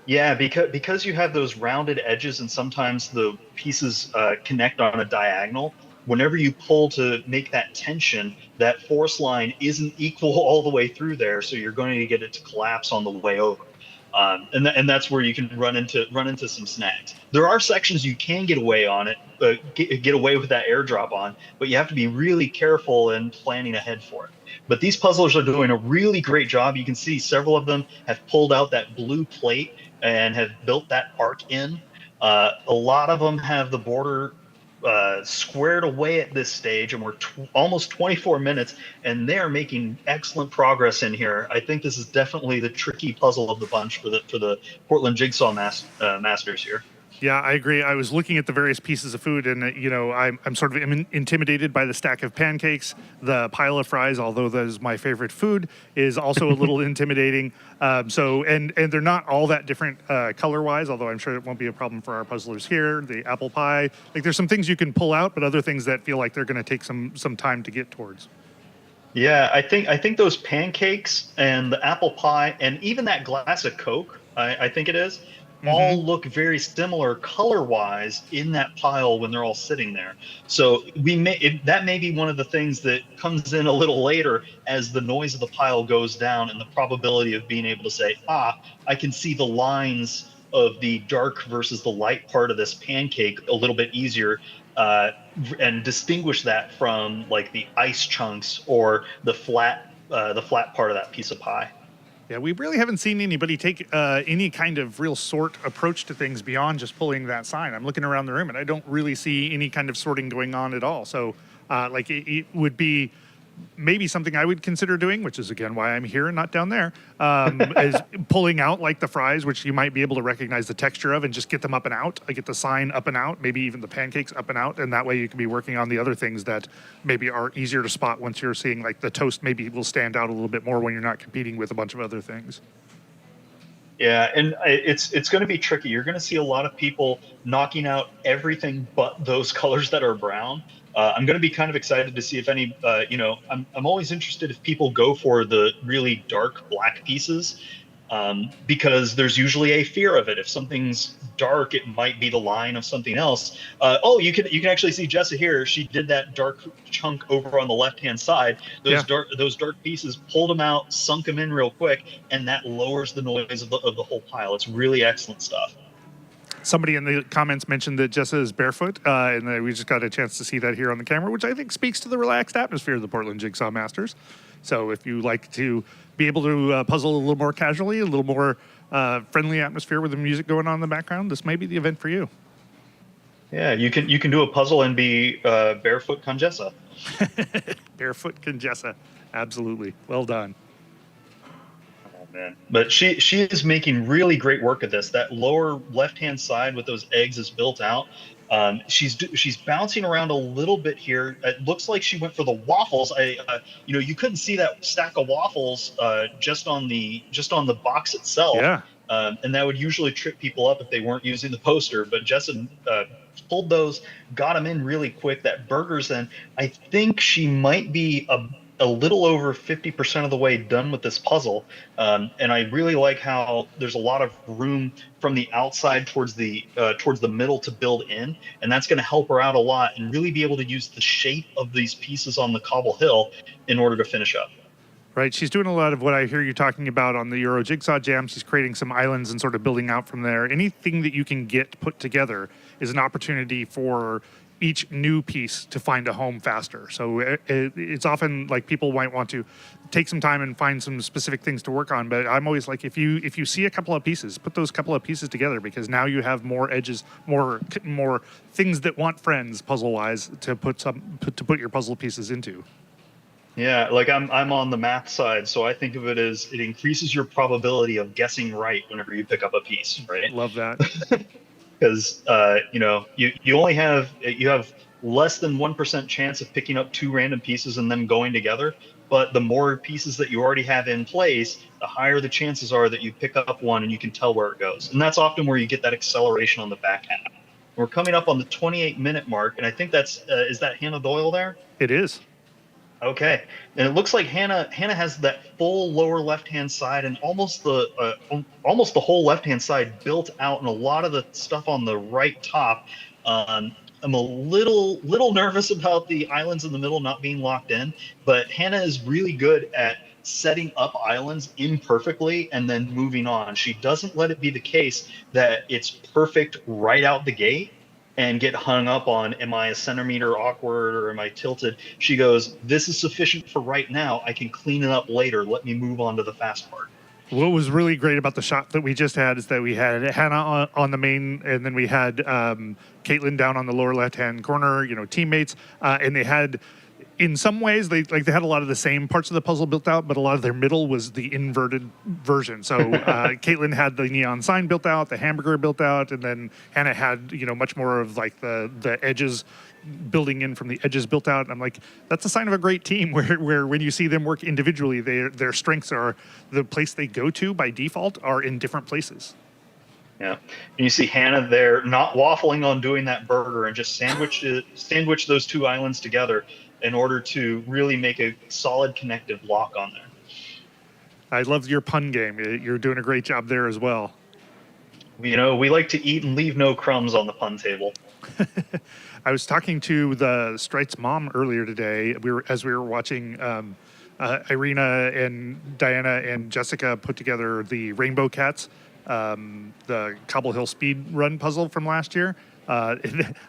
Yeah, because you have those rounded edges and sometimes the pieces connect on a diagonal. Whenever you pull to make that tension, that force line isn't equal all the way through there, so you're going to get it to collapse on the way over. And that's where you can run into some snags. There are sections you can get away on it, get away with that airdrop on, but you have to be really careful and planning ahead for it. But these puzzlers are doing a really great job. You can see several of them have pulled out that blue plate and have built that arc in. A lot of them have the border squared away at this stage, and we're almost 24 minutes, and they're making excellent progress in here. I think this is definitely the tricky puzzle of the bunch for the Portland Jigsaw Masters here. Yeah, I agree. I was looking at the various pieces of food, and I'm sort of intimidated by the stack of pancakes. The pile of fries, although that is my favorite food, is also a little intimidating. And they're not all that different color-wise, although I'm sure it won't be a problem for our puzzlers here. The apple pie, like there's some things you can pull out, but other things that feel like they're going to take some time to get towards. Yeah, I think those pancakes and the apple pie and even that glass of Coke, I think it is, Hmm. all look very similar color-wise in that pile when they're all sitting there. So that may be one of the things that comes in a little later as the noise of the pile goes down and the probability of being able to say, I can see the lines of the dark versus the light part of this pancake a little bit easier. And distinguish that from like the ice chunks or the flat part of that piece of pie. Yeah, we really haven't seen anybody take any kind of real sort approach to things beyond just pulling that sign. I'm looking around the room and I don't really see any kind of sorting going on at all. So, it would be maybe something I would consider doing, which is again why I'm here and not down there, is pulling out like the fries, which you might be able to recognize the texture of and just get them up and out. I get the sign up and out, maybe even the pancakes up and out, and that way you can be working on the other things that maybe are easier to spot once you're seeing like the toast maybe will stand out a little bit more when you're not competing with a bunch of other things. Yeah, and it's going to be tricky. You're going to see a lot of people knocking out everything but those colors that are brown. I'm going to be kind of excited to see if any, I'm always interested if people go for the really dark black pieces, because there's usually a fear of it. If something's dark, it might be the line of something else. You can actually see Jessa here. She did that dark chunk over on the left hand side. Yeah. Those dark pieces, pulled them out, sunk them in real quick, and that lowers the noise of the whole pile. It's really excellent stuff. Somebody in the comments mentioned that Jessa is barefoot, and we just got a chance to see that here on the camera, which I think speaks to the relaxed atmosphere of the Portland Jigsaw Masters. So if you like to be able to puzzle a little more casually, a little more friendly atmosphere with the music going on in the background, this may be the event for you. Yeah, you can do a puzzle and be barefoot Conjessa. Barefoot Conjessa. Absolutely. Well done. Man. But she is making really great work of this. That lower left hand side with those eggs is built out. She's bouncing around a little bit here. It looks like she went for the waffles. You couldn't see that stack of waffles just on the box itself. Yeah. And that would usually trip people up if they weren't using the poster. But Jessen pulled those, got them in really quick. That burger's in. I think she might be a little over 50% of the way done with this puzzle. And I really like how there's a lot of room from the outside towards the middle to build in. And that's going to help her out a lot and really be able to use the shape of these pieces on the Cobble Hill in order to finish up. Right. She's doing a lot of what I hear you talking about on the Euro Jigsaw Jam. She's creating some islands and sort of building out from there. Anything that you can get put together is an opportunity for each new piece to find a home faster. So it's often like people might want to take some time and find some specific things to work on. But I'm always like, if you see a couple of pieces, put those couple of pieces together, because now you have more edges, more things that want friends puzzle wise to put your puzzle pieces into. Yeah, like I'm on the math side, so I think of it as it increases your probability of guessing right whenever you pick up a piece, right? Love that. Because you have less than 1% chance of picking up two random pieces and them going together. But the more pieces that you already have in place, the higher the chances are that you pick up one and you can tell where it goes. And that's often where you get that acceleration on the back half. We're coming up on the 28-minute mark, and I think that's is that Hannah Doyle there? It is. Okay, and it looks like Hannah has that full lower left-hand side and almost the whole left-hand side built out, and a lot of the stuff on the right top. I'm a little nervous about the islands in the middle not being locked in, but Hannah is really good at setting up islands imperfectly and then moving on. She doesn't let it be the case that it's perfect right out the gate and get hung up on, am I a centimeter awkward or am I tilted? She goes, this is sufficient for right now. I can clean it up later. Let me move on to the fast part. What was really great about the shot that we just had is that we had Hannah on the main, and then we had Caitlin down on the lower left-hand corner, teammates, and they had in some ways they had a lot of the same parts of the puzzle built out, but a lot of their middle was the inverted version. So Caitlin had the neon sign built out, the hamburger built out, and then Hannah had much more of like the edges building in from the edges built out. And I'm like, that's a sign of a great team where when you see them work individually, their strengths are the place they go to by default are in different places. Yeah, and you see Hannah there not waffling on doing that burger and just sandwich those two islands together in order to really make a solid connective lock on there. I love your pun game. You're doing a great job there as well. We like to eat and leave no crumbs on the pun table. I was talking to the Strite's mom earlier today. As we were watching Irina and Diana and Jessica put together the Rainbow Cats, the Cobble Hill speed run puzzle from last year. I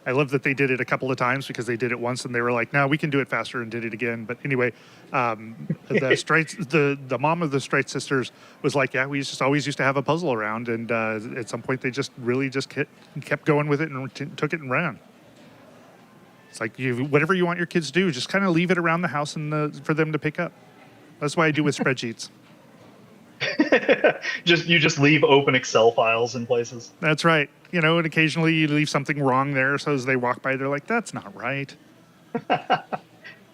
love that they did it a couple of times because they did it once and they were like, no, we can do it faster, and did it again. But anyway, the Strites, the mom of the Strite sisters was like, yeah, we always used to have a puzzle around, and at some point they just kept going with it and took it and ran. It's like whatever you want your kids to do, just kind of leave it around the house and for them to pick up. That's what I do with spreadsheets. You just leave open Excel files in places. That's right. And occasionally you leave something wrong there, so as they walk by, they're like, that's not right.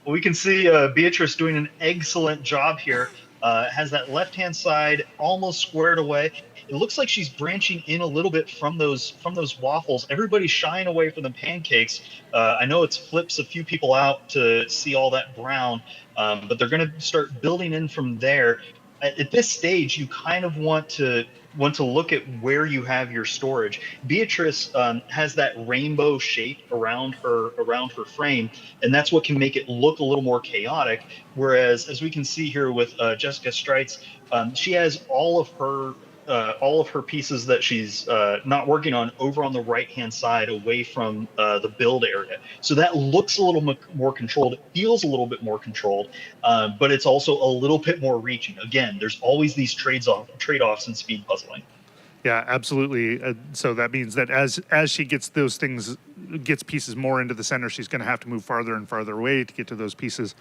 We can see Beatrice doing an excellent job here. Has that left-hand side almost squared away. It looks like she's branching in a little bit from those waffles. Everybody's shying away from the pancakes. I know it's flips a few people out to see all that brown, but they're going to start building in from there. At this stage, you kind of want to look at where you have your storage. Beatrice has that rainbow shape around her frame, and that's what can make it look a little more chaotic. Whereas, as we can see here with Jessica Strites, she has all of her pieces that she's not working on over on the right-hand side, away from the build area. So that looks a little more controlled. It feels a little bit more controlled, but it's also a little bit more reaching. Again, there's always these trade-offs in speed puzzling. Yeah, absolutely. So that means that as she gets pieces more into the center, she's going to have to move farther and farther away to get to those pieces.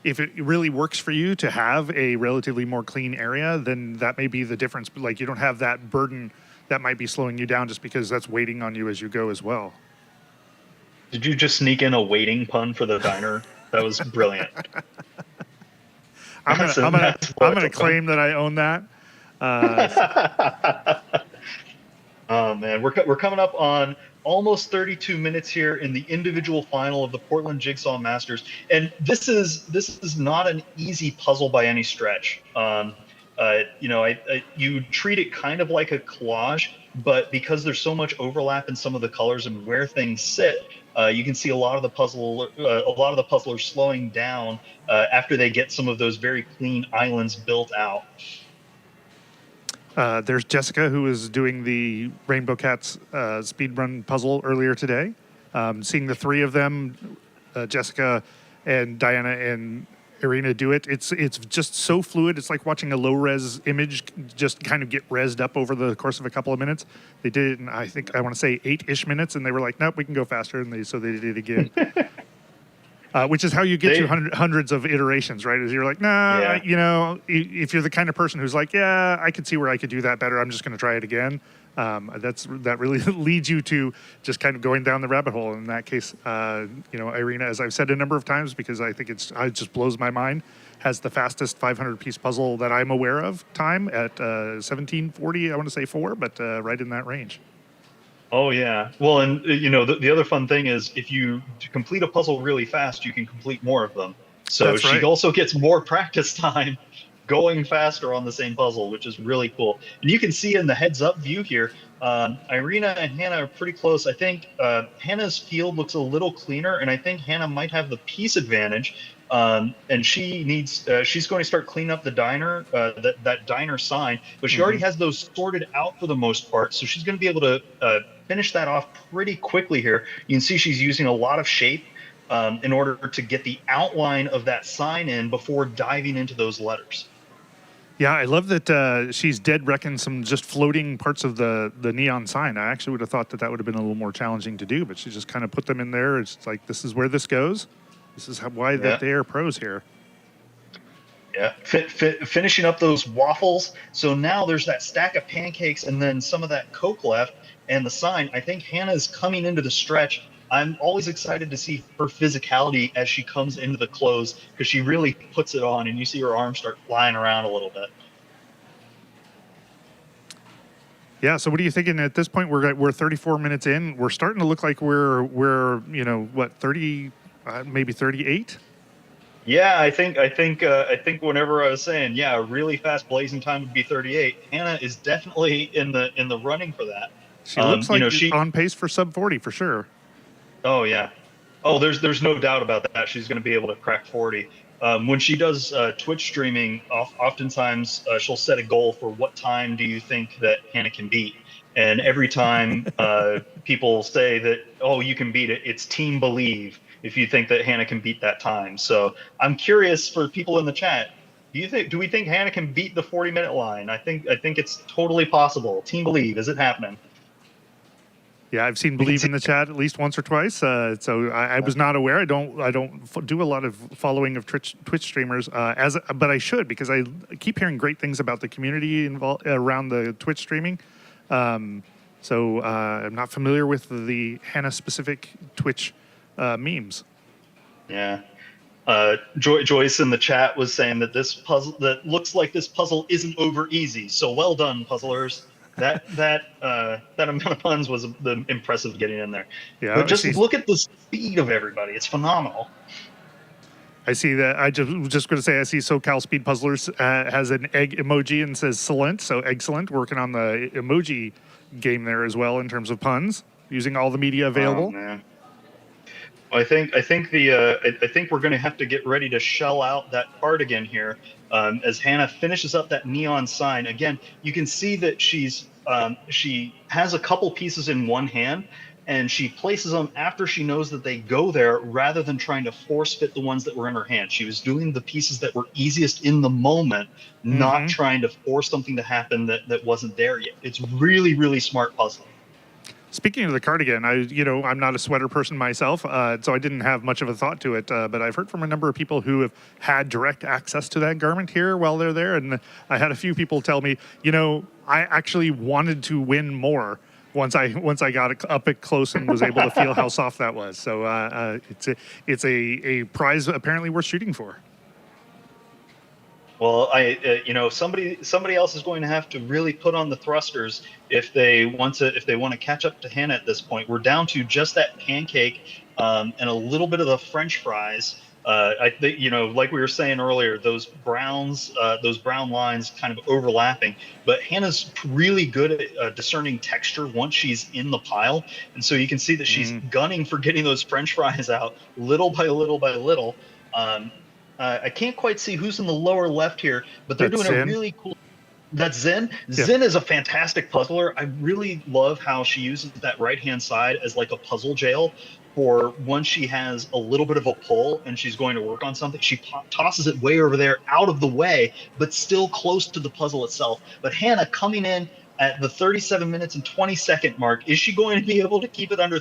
If it really works for you to have a relatively more clean area, then that may be the difference. But like, you don't have that burden that might be slowing you down just because that's waiting on you as you go as well. Did you just sneak in a waiting pun for the diner? That was brilliant. I'm gonna claim that I own that. Oh man, we're coming up on almost 32 minutes here in the individual final of the Portland Jigsaw Masters, and this is not an easy puzzle by any stretch. You treat it kind of like a collage, but because there's so much overlap in some of the colors and where things sit, you can see a lot of the puzzlers slowing down after they get some of those very clean islands built out. There's Jessica, who was doing the Rainbow Cats speedrun puzzle earlier today. Seeing the three of them, Jessica and Diana and Irina, do it. It's just so fluid. It's like watching a low-res image just kind of get rezzed up over the course of a couple of minutes. They did it in, I want to say 8-ish minutes, and they were like, nope, we can go faster, and so they did it again. Which is how you get to hundreds of iterations, right? Is you're like, nah, Yeah. If you're the kind of person who's like, yeah, I could see where I could do that better, I'm just going to try it again. That really leads you to just kind of going down the rabbit hole. In that case, Irina, as I've said a number of times, because I think it just blows my mind, has the fastest 500-piece puzzle that I'm aware of time at 17:40. I want to say 4, but right in that range. Oh yeah. Well, and the other fun thing is if you complete a puzzle really fast, you can complete more of them. So That's right. She also gets more practice time going faster on the same puzzle, which is really cool. And you can see in the heads-up view here, Irina and Hannah are pretty close. I think Hannah's field looks a little cleaner, and I think Hannah might have the piece advantage. And she's going to start cleaning up the diner, that diner sign, but she already has those sorted out for the most part. So she's going to be able to finish that off pretty quickly here. You can see she's using a lot of shape in order to get the outline of that sign in before diving into those letters. Yeah, I love that she's dead wrecking some just floating parts of the neon sign. I actually would have thought that would have been a little more challenging to do, but she just kind of put them in there. It's like, this is where this goes. This is why that they are pros here. Yeah, finishing up those waffles. So now there's that stack of pancakes and then some of that Coke left and the sign. I think Hannah's coming into the stretch. I'm always excited to see her physicality as she comes into the close because she really puts it on, and you see her arms start flying around a little bit. Yeah. So what are you thinking at this point? We're 34 minutes in. We're starting to look like we're 30, maybe 38. Yeah, I think whenever I was saying, yeah, a really fast blazing time would be 38. Hannah is definitely in the running for that. She looks like on pace for sub 40 for sure. Oh yeah. Oh, there's no doubt about that. She's going to be able to crack 40. When she does Twitch streaming, oftentimes she'll set a goal for what time do you think that Hannah can beat. And every time people say that, oh, you can beat it, it's team believe if you think that Hannah can beat that time. So I'm curious for people in the chat. Do we think Hannah can beat the 40-minute line? I think it's totally possible. Team believe. Is it happening? Yeah, I've seen believe in the chat at least once or twice. So I was not aware. I don't do a lot of following of Twitch streamers but I should, because I keep hearing great things about the community involved around the Twitch streaming. So I'm not familiar with the Hannah specific Twitch memes. Yeah. Joyce in the chat was saying that that looks like this puzzle isn't over easy. So well done, puzzlers. That amount of puns was impressive getting in there. Yeah, but just look at the speed of everybody. It's phenomenal. I see that. I just going to say I see SoCal Speed Puzzlers has an egg emoji and says "Excellent." So excellent, working on the emoji game there as well in terms of puns, using all the media available. Oh, man. I think we're going to have to get ready to shell out that cardigan here as Hannah finishes up that neon sign. Again, you can see that she has a couple pieces in one hand, and she places them after she knows that they go there rather than trying to force fit the ones that were in her hand. She was doing the pieces that were easiest in the moment, not trying to force something to happen that wasn't there yet. It's really, really smart puzzling. Speaking of the cardigan, I'm not a sweater person myself, so I didn't have much of a thought to it. But I've heard from a number of people who have had direct access to that garment here while they're there, and I had a few people tell me, I actually wanted to win more once I got up close and was able to feel how soft that was. So it's a prize apparently worth shooting for. Well, somebody else is going to have to really put on the thrusters if they want to catch up to Hannah at this point. We're down to just that pancake and a little bit of the French fries. I think like we were saying earlier, those brown lines kind of overlapping. But Hannah's really good at discerning texture once she's in the pile, and so you can see that she's gunning for getting those French fries out little by little by little. I can't quite see who's in the lower left here, but they're doing a really cool. That's Zen. Yeah. Zen is a fantastic puzzler. I really love how she uses that right-hand side as like a puzzle jail for when she has a little bit of a pull and she's going to work on something. She tosses it way over there, out of the way, but still close to the puzzle itself. But Hannah coming in at the 37 minutes and 20-second mark. Is she going to be able to keep it under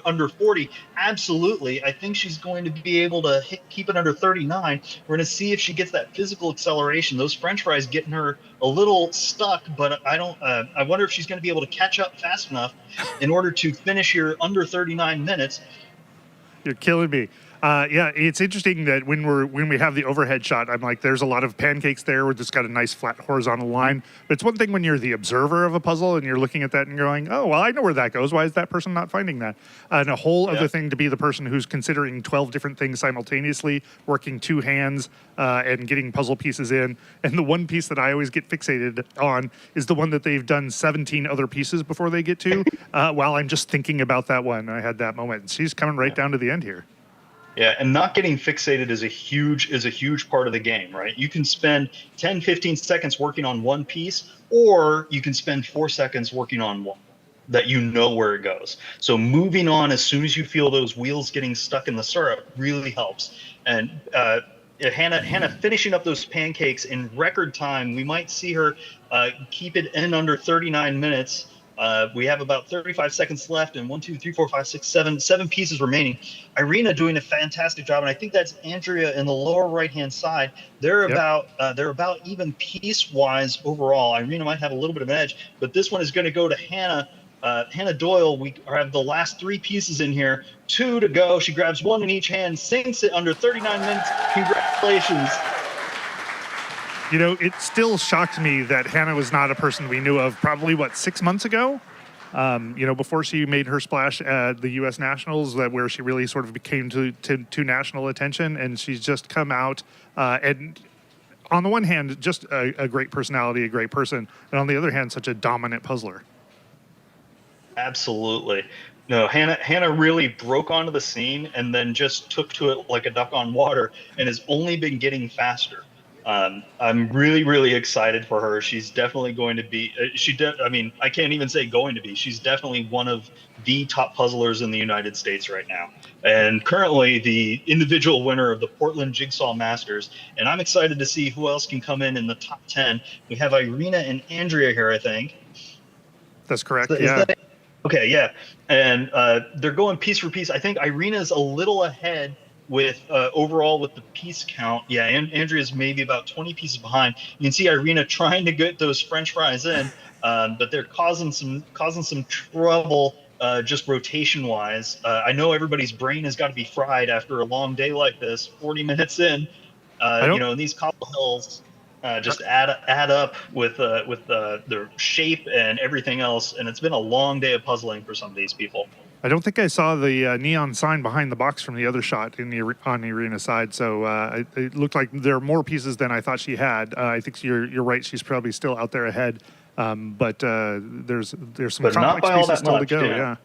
under 40? Absolutely. I think she's going to be able to keep it under 39. We're going to see if she gets that physical acceleration. Those French fries getting her a little stuck, but I wonder if she's going to be able to catch up fast enough in order to finish here under 39 minutes. You're killing me. Yeah, it's interesting that when we have the overhead shot, I'm like, there's a lot of pancakes there where it's got a nice flat horizontal line. But it's one thing when you're the observer of a puzzle and you're looking at that and you're going, oh, well, I know where that goes. Why is that person not finding that? And a whole other thing to be the person who's considering 12 different things simultaneously, working two hands and getting puzzle pieces in. And the one piece that I always get fixated on is the one that they've done 17 other pieces before they get to, while I'm just thinking about that one. I had that moment. She's coming right down to the end here. Yeah, and not getting fixated is a huge part of the game, right? You can spend 10, 15 seconds working on one piece, or you can spend 4 seconds working on one that you know where it goes. So moving on as soon as you feel those wheels getting stuck in the syrup really helps. And Hannah finishing up those pancakes in record time. We might see her keep it in under 39 minutes. We have about 35 seconds left, and 1, 2, 3, 4, 5, 6, 7 pieces remaining. Irina doing a fantastic job, and I think that's Andrea in the lower right-hand side. They're Yep. about even piece-wise overall. Irina might have a little bit of an edge, but this one is going to go to Hannah. Hannah Doyle, we have the last 3 pieces in here. 2 to go. She grabs 1 in each hand, sinks it under 39 minutes. Congratulations. You know, it still shocked me that Hannah was not a person we knew of probably, 6 months ago? You know, before she made her splash at the U.S. Nationals, where she really sort of became to national attention, and she's just come out and on the one hand, just a great personality, a great person, and on the other hand, such a dominant puzzler. Absolutely. No, Hannah really broke onto the scene and then just took to it like a duck on water and has only been getting faster. I'm really, really excited for her. She's definitely going to be, I mean, I can't even say going to be. She's definitely one of the top puzzlers in the United States right now. And currently the individual winner of the Portland Jigsaw Masters. And I'm excited to see who else can come in the top 10. We have Irina and Andrea here, I think. That's correct, Is yeah. that, okay, yeah. And they're going piece for piece. I think Irina's a little ahead with overall with the piece count. Yeah, and Andrea's maybe about 20 pieces behind. You can see Irina trying to get those French fries in, but they're causing some trouble just rotation wise. I know everybody's brain has got to be fried after a long day like this. 40 minutes in, I you don't know, and these Cobble Hills just add up with their shape and everything else. And it's been a long day of puzzling for some of these people. I don't think I saw the neon sign behind the box from the other shot on the arena side, so it looked like there are more pieces than I thought she had. I think you're right; she's probably still out there ahead, but there's some But not complex by all pieces that still to much, go. yeah.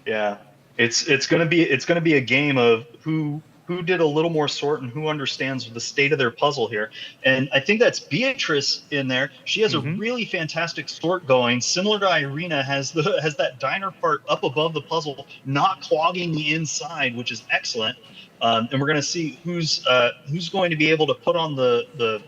Yeah, it's gonna be a game of who did a little more sort and who understands the state of their puzzle here. And I think that's Beatrice in there. She has a really fantastic sort going, similar to Irina, has that diner part up above the puzzle, not clogging the inside, which is excellent. And we're going to see who's going to be able to put on the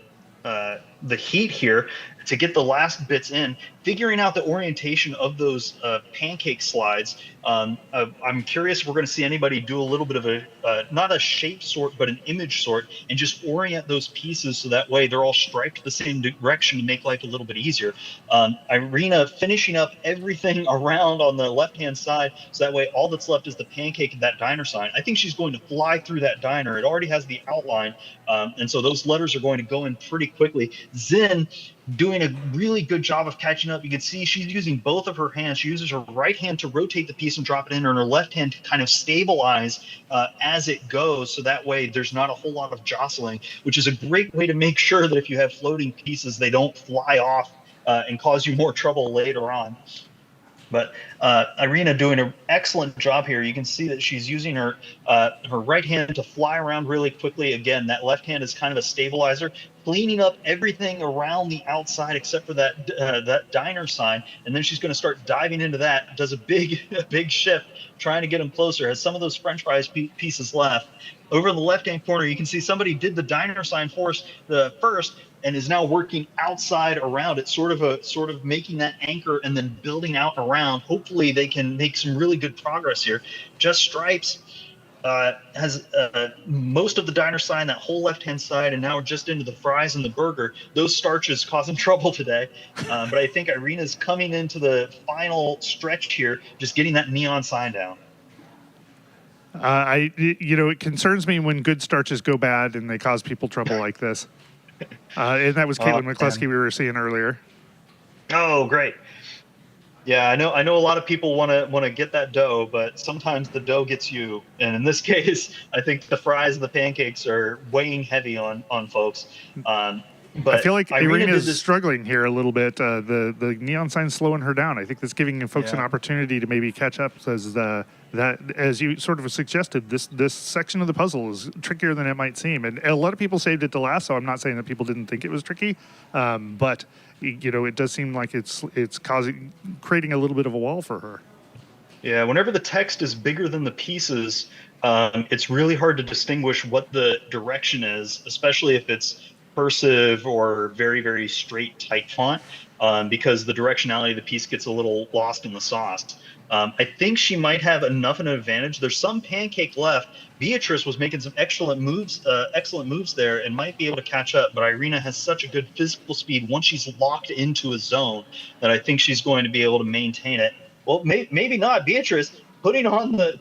heat here to get the last bits in, figuring out the orientation of those pancake slides. I'm curious if we're going to see anybody do a little bit of a, not a shape sort, but an image sort, and just orient those pieces so that way they're all striped the same direction to make life a little bit easier. Irina finishing up everything around on the left-hand side, so that way all that's left is the pancake and that diner sign. I think she's going to fly through that diner. It already has the outline, and so those letters are going to go in pretty quickly. Zen doing a really good job of catching up. You can see she's using both of her hands. She uses her right hand to rotate the piece and drop it in, and her left hand to kind of stabilize as it goes, so that way there's not a whole lot of jostling, which is a great way to make sure that if you have floating pieces, they don't fly off and cause you more trouble later on. But Irina doing an excellent job here. You can see that she's using her right hand to fly around really quickly. Again, that left hand is kind of a stabilizer, cleaning up everything around the outside except for that diner sign. And then she's going to start diving into that. Does a big shift, trying to get them closer. Has some of those French fries pieces left. Over in the left-hand corner, you can see somebody did the diner sign first, and is now working outside around it, sort of making that anchor and then building out around. Hopefully they can make some really good progress here. Just Stripes has most of the diner sign, that whole left-hand side, and now we're just into the fries and the burger. Those starches causing trouble today. But I think Irina's coming into the final stretch here, just getting that neon sign down. It concerns me when good starches go bad and they cause people trouble like this. And that was Caitlin McCluskey we were seeing earlier. Oh, great. Yeah, I know a lot of people want to get that dough, but sometimes the dough gets you. And in this case, I think the fries and the pancakes are weighing heavy on folks. But I feel like Irina's is struggling here a little bit. The neon sign's slowing her down. I think that's giving folks an opportunity to maybe catch up. As you sort of suggested, this section of the puzzle is trickier than it might seem. And a lot of people saved it to last, so I'm not saying that people didn't think it was tricky. But it does seem like it's creating a little bit of a wall for her. Yeah, whenever the text is bigger than the pieces, it's really hard to distinguish what the direction is, especially if it's cursive or very, very straight type font, because the directionality of the piece gets a little lost in the sauce. I think she might have enough of an advantage. There's some pancake left. Beatrice was making some excellent moves there, and might be able to catch up. But Irina has such a good physical speed once she's locked into a zone that I think she's going to be able to maintain it. Well, maybe not. Beatrice putting on the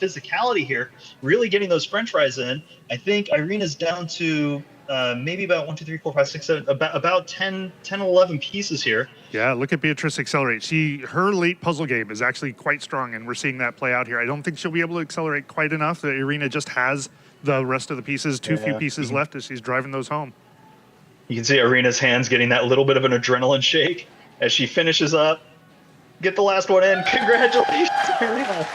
physicality here, really getting those French fries in. I think Irina's down to maybe about 1, 2, 3, 4, 5, 6, 7, about 10, 11 pieces here. Yeah, look at Beatrice accelerate. Her late puzzle game is actually quite strong, and we're seeing that play out here. I don't think she'll be able to accelerate quite enough. Irina just has the rest of the pieces, too few pieces left as she's driving those home. You can see Irina's hands getting that little bit of an adrenaline shake as she finishes up. Get the last one in. Congratulations, Irina.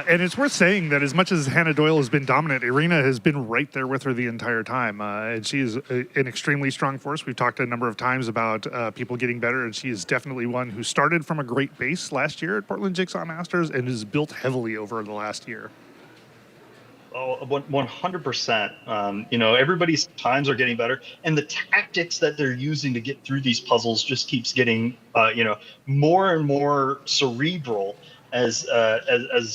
And it's worth saying that as much as Hannah Doyle has been dominant, Irina has been right there with her the entire time. And she is an extremely strong force. We've talked a number of times about people getting better, and she is definitely one who started from a great base last year at Portland Jigsaw Masters and has built heavily over the last year. Oh, 100%. Everybody's times are getting better, and the tactics that they're using to get through these puzzles just keeps getting, more and more cerebral as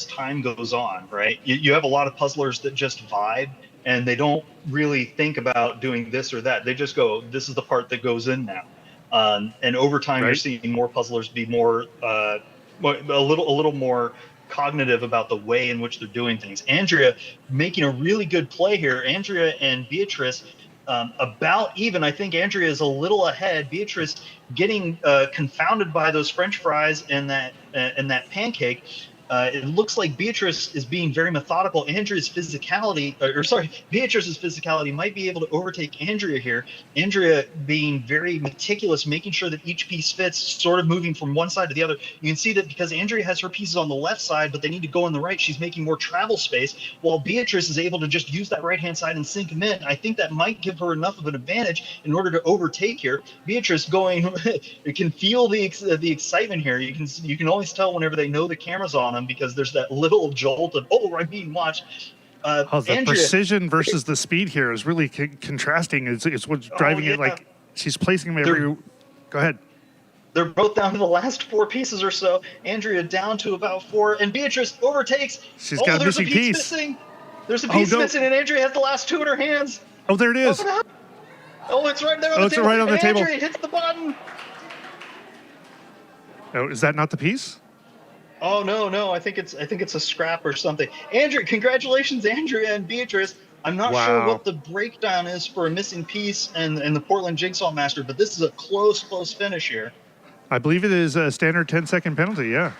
time goes on. Right? You have a lot of puzzlers that just vibe, and they don't really think about doing this or that. They just go, "This is the part that goes in now." And over time, You're seeing more puzzlers be more, a little more cognitive about the way in which they're doing things. Andrea making a really good play here. Andrea and Beatrice about even. I think Andrea is a little ahead. Beatrice getting confounded by those French fries and that pancake. It looks like Beatrice is being very methodical. Beatrice's physicality might be able to overtake Andrea here. Andrea being very meticulous, making sure that each piece fits, sort of moving from one side to the other. You can see that because Andrea has her pieces on the left side, but they need to go on the right, she's making more travel space, while Beatrice is able to just use that right-hand side and sink them in. I think that might give her enough of an advantage in order to overtake here. Beatrice going, you can feel the excitement here. You can always tell whenever they know the camera's on them, because there's that little jolt of, I'm being watched. The Andrea, precision versus the speed here is really contrasting. It's what's driving it. Like, she's placing them every. Go ahead. They're both down to the last 4 pieces or so. Andrea down to about 4, and Beatrice overtakes. She's got a missing piece. Missing. There's a piece missing, and Andrea has the last 2 in her hands. Oh, there it is. Oh, it's right there on the table. It's right on the table. Andrea hits the button. Oh, is that not the piece? Oh no! I think it's a scrap or something. Andrea, congratulations, Andrea and Beatrice. I'm not sure what the breakdown is for a missing piece and the Portland Jigsaw Master, but this is a close finish here. I believe it is a standard 10-second penalty. Yeah.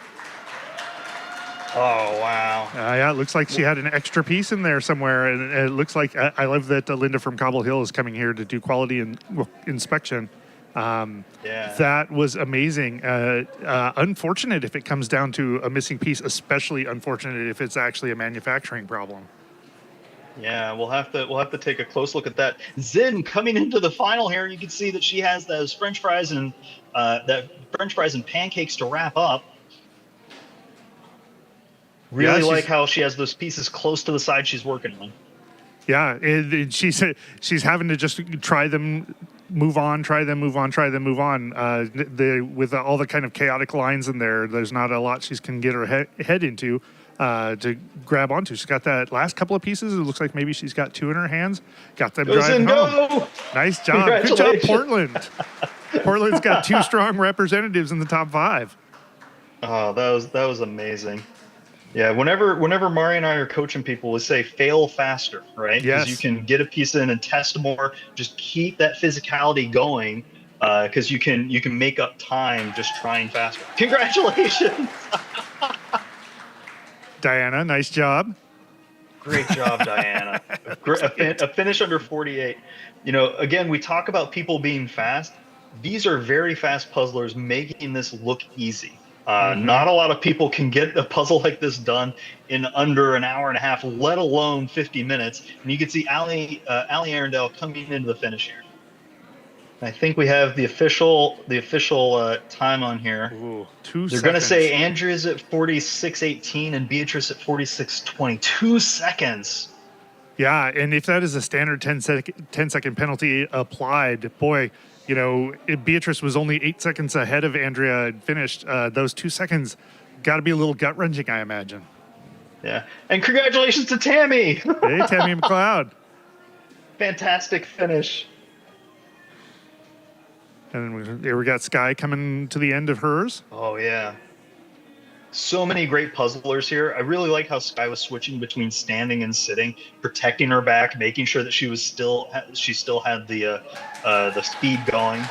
Oh wow! Yeah, it looks like she had an extra piece in there somewhere, and it looks like I love that Linda from Cobble Hill is coming here to do quality inspection. That was amazing. Unfortunate if it comes down to a missing piece, especially unfortunate if it's actually a manufacturing problem. Yeah, we'll have to take a close look at that. Zin coming into the final here. You can see that she has those French fries and pancakes to wrap up. Really like how she has those pieces close to the side she's working on. Yeah, she's having to just try them. Move on, try them, move on, try them, move on. With all the kind of chaotic lines in there, there's not a lot she can get her head into to grab onto. She's got that last couple of pieces. It looks like maybe she's got 2 in her hands. Got them driving home. Nice job. Good job, Portland. Portland's got 2 strong representatives in the top 5. Oh, that was amazing. Yeah, whenever Mari and I are coaching people, we say fail faster, right? Yes. Because you can get a piece in and test more. Just keep that physicality going, because you can make up time just trying faster. Congratulations, Diana. Nice job. Great job, Diana. A finish under 48. Again, we talk about people being fast. These are very fast puzzlers making this look easy. Not a lot of people can get a puzzle like this done in under an hour and a half, let alone 50 minutes. And you can see Allie Arundel coming into the finish here. I think we have the official time on here. Ooh, 2 They're seconds. going to say Andrea's at 46:18 and Beatrice at 46:20. 2 seconds. Yeah, and if that is a standard 10-second penalty applied, boy, you know, if Beatrice was only 8 seconds ahead of Andrea and finished, those 2 seconds got to be a little gut-wrenching, I imagine. Yeah. And congratulations to Tammy. Hey, Tammy McLeod. Fantastic finish. And then we got Sky coming to the end of hers. Oh, yeah. So many great puzzlers here. I really like how Sky was switching between standing and sitting, protecting her back, making sure that she still had the speed going.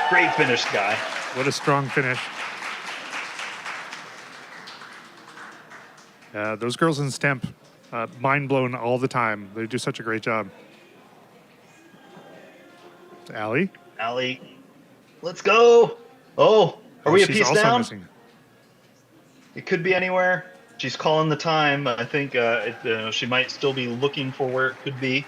Great finish, Sky. What a strong finish. Those girls in Stemp, mind blown all the time. They do such a great job. Allie? Allie, let's go. Oh, are we a she's piece also down? missing. It could be anywhere. She's calling the time. I think she might still be looking for where it could be.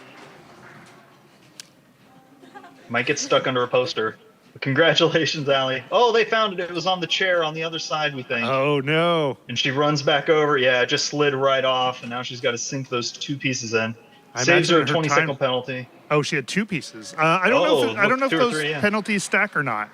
Might get stuck under a poster. But congratulations, Allie. Oh, they found it. It was on the chair on the other side, we think. Oh, no. And she runs back over. Yeah, it just slid right off, and now she's got to sink those 2 pieces in. I Saves her a imagine her 20-second time- penalty. Oh, she had 2 pieces. I don't know if 2 or those 3, yeah. penalties stack or not.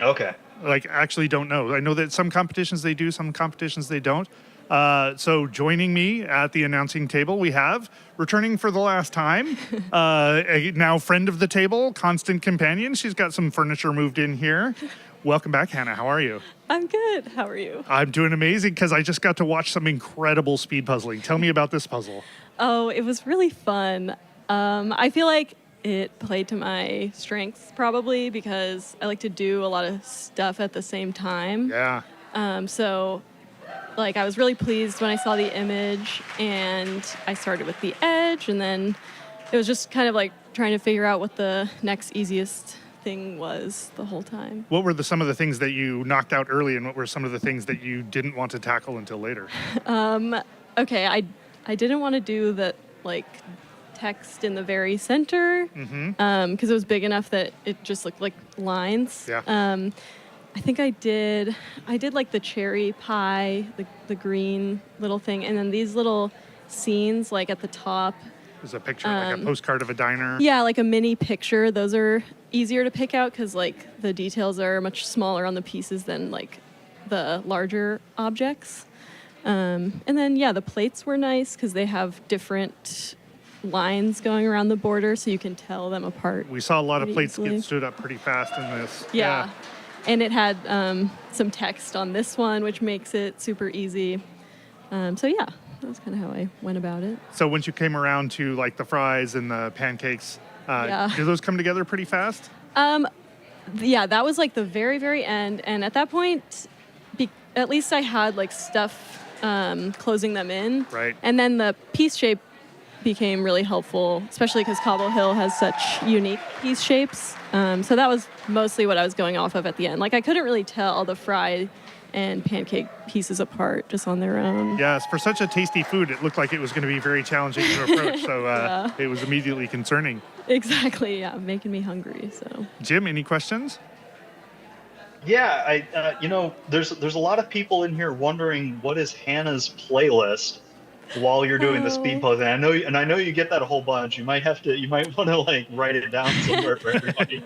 Okay. Like, actually don't know. I know that some competitions they do, some competitions they don't. So joining me at the announcing table, we have, returning for the last time, a now friend of the table, constant companion. She's got some furniture moved in here. Welcome back, Hannah. How are you? I'm good. How are you? I'm doing amazing because I just got to watch some incredible speed puzzling. Tell me about this puzzle. Oh, it was really fun. I feel like it played to my strengths probably because I like to do a lot of stuff at the same time. Yeah. So, like, I was really pleased when I saw the image, and I started with the edge, and then it was just kind of like trying to figure out what the next easiest thing was the whole time. What were some of the things that you knocked out early, and what were some of the things that you didn't want to tackle until later? Okay, I didn't want to do the, like, text in the very center because it was big enough that it just looked like lines. Yeah. I think I did like the cherry pie, the green little thing, and then these little scenes like at the top. There's a picture, like a postcard of a diner. Yeah, like a mini picture. Those are easier to pick out because like the details are much smaller on the pieces than like the larger objects. And then yeah, the plates were nice because they have different lines going around the border, so you can tell them apart. We saw a lot of pretty plates easily. get stood up pretty fast in this. Yeah. And it had some text on this one, which makes it super easy. So yeah, that was kind of how I went about it. So once you came around to like the fries and the pancakes, Yeah. do those come together pretty fast? Yeah, that was like the very, very end. And at that point, at least I had like stuff closing them in. Right. And then the piece shape became really helpful, especially because Cobble Hill has such unique piece shapes. So that was mostly what I was going off of at the end. Like I couldn't really tell the fried and pancake pieces apart just on their own. Yes, for such a tasty food, it looked like it was going to be very challenging to approach. So it was immediately concerning. Exactly, yeah, making me hungry. So Jim, any questions? Yeah, there's a lot of people in here wondering what is Hannah's playlist while you're doing the speed puzzle. And I know you get that a whole bunch. You might want to like write it down somewhere for everybody.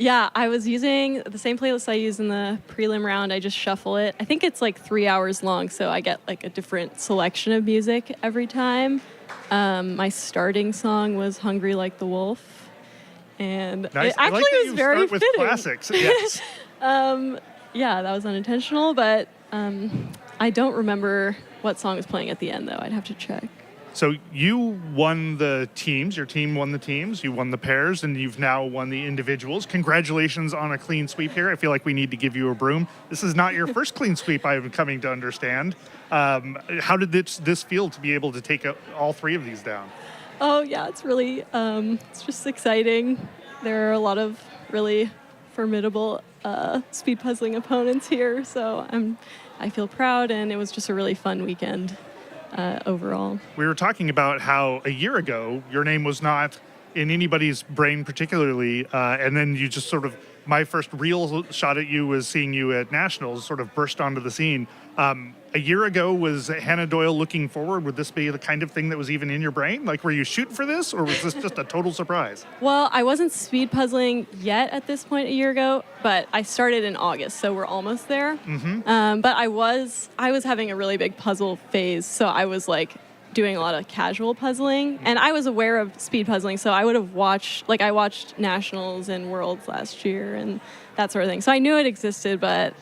yeah, I was using the same playlist I use in the prelim round. I just shuffle it. I think it's like 3 hours long, so I get like a different selection of music every time. My starting song was "Hungry Like the Wolf," and Nice. it I actually like that was you very start with fitting. classics. Yes. Yeah, that was unintentional, but I don't remember what song was playing at the end, though. I'd have to check. So you won the teams. Your team won the teams. You won the pairs, and you've now won the individuals. Congratulations on a clean sweep here. I feel like we need to give you a broom. This is not your first clean sweep, I'm coming to understand. How did this feel to be able to take all 3 of these down? Oh, yeah, it's really, it's just exciting. There are a lot of really formidable speed puzzling opponents here, so I feel proud, and it was just a really fun weekend overall. We were talking about how a year ago your name was not in anybody's brain particularly. And then you just sort of, my first real shot at you was seeing you at Nationals sort of burst onto the scene. A year ago, was Hannah Doyle looking forward? Would this be the kind of thing that was even in your brain? Like, were you shooting for this, or was this just a total surprise? Well, I wasn't speed puzzling yet at this point a year ago, but I started in August, so we're almost there. But I was having a really big puzzle phase, so I was like doing a lot of casual puzzling, and I was aware of speed puzzling, so I would have watched, like I watched Nationals and Worlds last year and that sort of thing. So I knew it existed, but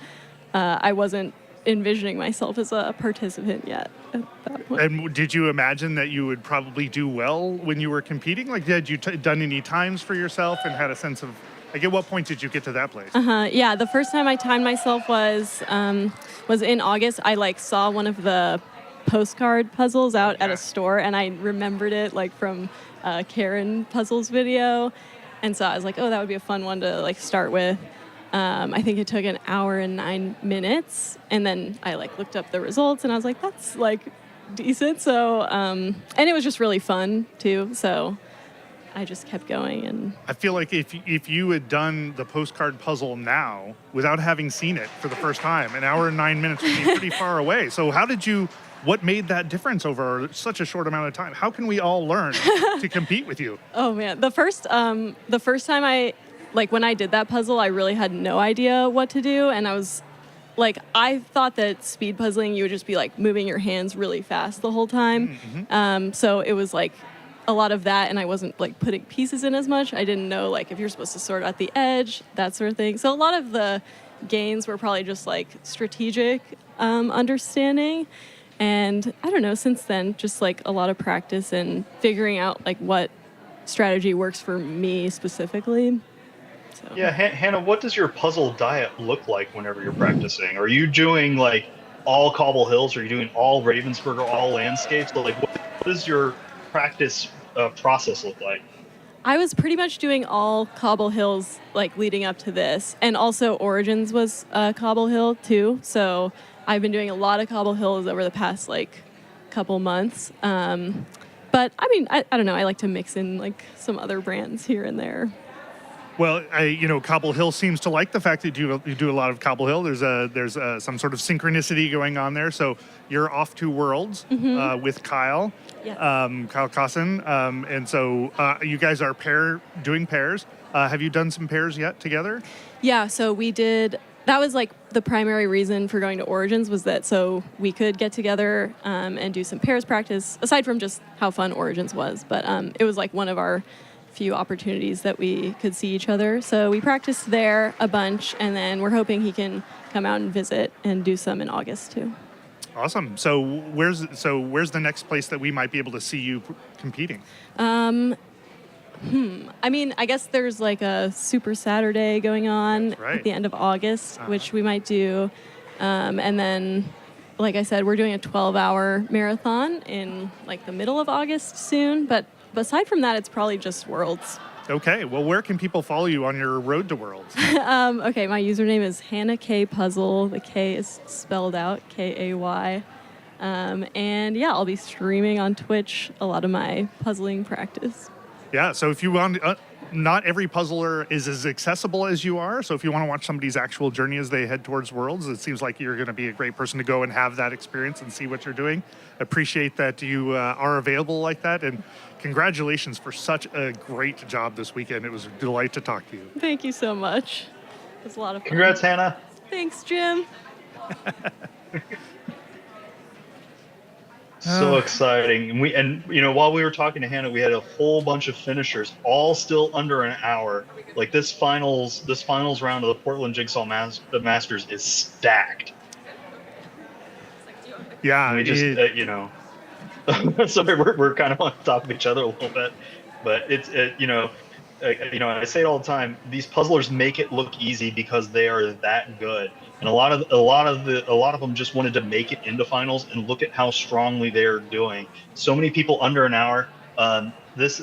I wasn't envisioning myself as a participant yet at that point. And did you imagine that you would probably do well when you were competing? Like, had you done any times for yourself and had a sense of, like, at what point did you get to that place? Yeah, the first time I timed myself was in August. I like saw one of the postcard puzzles out at a store, and I remembered it like from Karen Puzzles video, and so I was like, oh, that would be a fun one to like start with. I think it took an hour and 9 minutes, and then I like looked up the results, and I was like, that's like decent. So, and it was just really fun too. So I just kept going. And I feel like if you had done the postcard puzzle now without having seen it for the first time, an hour and 9 minutes would be pretty far away. So what made that difference over such a short amount of time? How can we all learn to compete with you? oh man, the first time when I did that puzzle, I really had no idea what to do, and I was like, I thought that speed puzzling, you would just be like moving your hands really fast the whole time. So it was like a lot of that, and I wasn't like putting pieces in as much. I didn't know like if you're supposed to sort out the edge, that sort of thing. So a lot of the gains were probably just like strategic understanding. And I don't know, since then, just like a lot of practice and figuring out like what strategy works for me specifically. So. Yeah, Hannah, what does your puzzle diet look like whenever you're practicing? Are you doing like all Cobble Hills? Are you doing all Ravensburg or all landscapes? So, like, what does your practice process look like? I was pretty much doing all Cobble Hills like leading up to this, and also Origins was Cobble Hill too. So I've been doing a lot of Cobble Hills over the past like couple months. But I mean, I don't know. I like to mix in like some other brands here and there. Well, Cobble Hill seems to like the fact that you do a lot of Cobble Hill. There's some sort of synchronicity going on there. So you're off to Worlds with Kyle, Yeah. Kyle Cosson, and so you guys are doing pairs. Have you done some pairs yet together? Yeah, so we did. That was like the primary reason for going to Origins, was that so we could get together and do some pairs practice, aside from just how fun Origins was. But it was like one of our few opportunities that we could see each other. So we practiced there a bunch, and then we're hoping he can come out and visit and do some in August too. Awesome. So where's the next place that we might be able to see you competing? I mean, I guess there's like a Super Saturday going on at the end of August, which we might do. And then, like I said, we're doing a 12-hour marathon in like the middle of August soon. But aside from that, it's probably just Worlds. Okay. Well, where can people follow you on your road to Worlds? Okay, my username is Hannah K Puzzle. The K is spelled out, Kay. And yeah, I'll be streaming on Twitch a lot of my puzzling practice. Yeah, so if you want, not every puzzler is as accessible as you are. So if you want to watch somebody's actual journey as they head towards Worlds, it seems like you're going to be a great person to go and have that experience and see what you're doing. Appreciate that you are available like that. And congratulations for such a great job this weekend. It was a delight to talk to you. Thank you so much. It was a lot of fun. Congrats, Hannah. Thanks, Jim. So exciting. And while we were talking to Hannah, we had a whole bunch of finishers, all still under an hour. Like this finals round of the Portland Jigsaw Masters is stacked. Yeah, And we just sorry, we're kind of on top of each other a little bit, but I say it all the time. These puzzlers make it look easy because they are that good, and a lot of them just wanted to make it into finals, and look at how strongly they're doing. So many people under an hour. This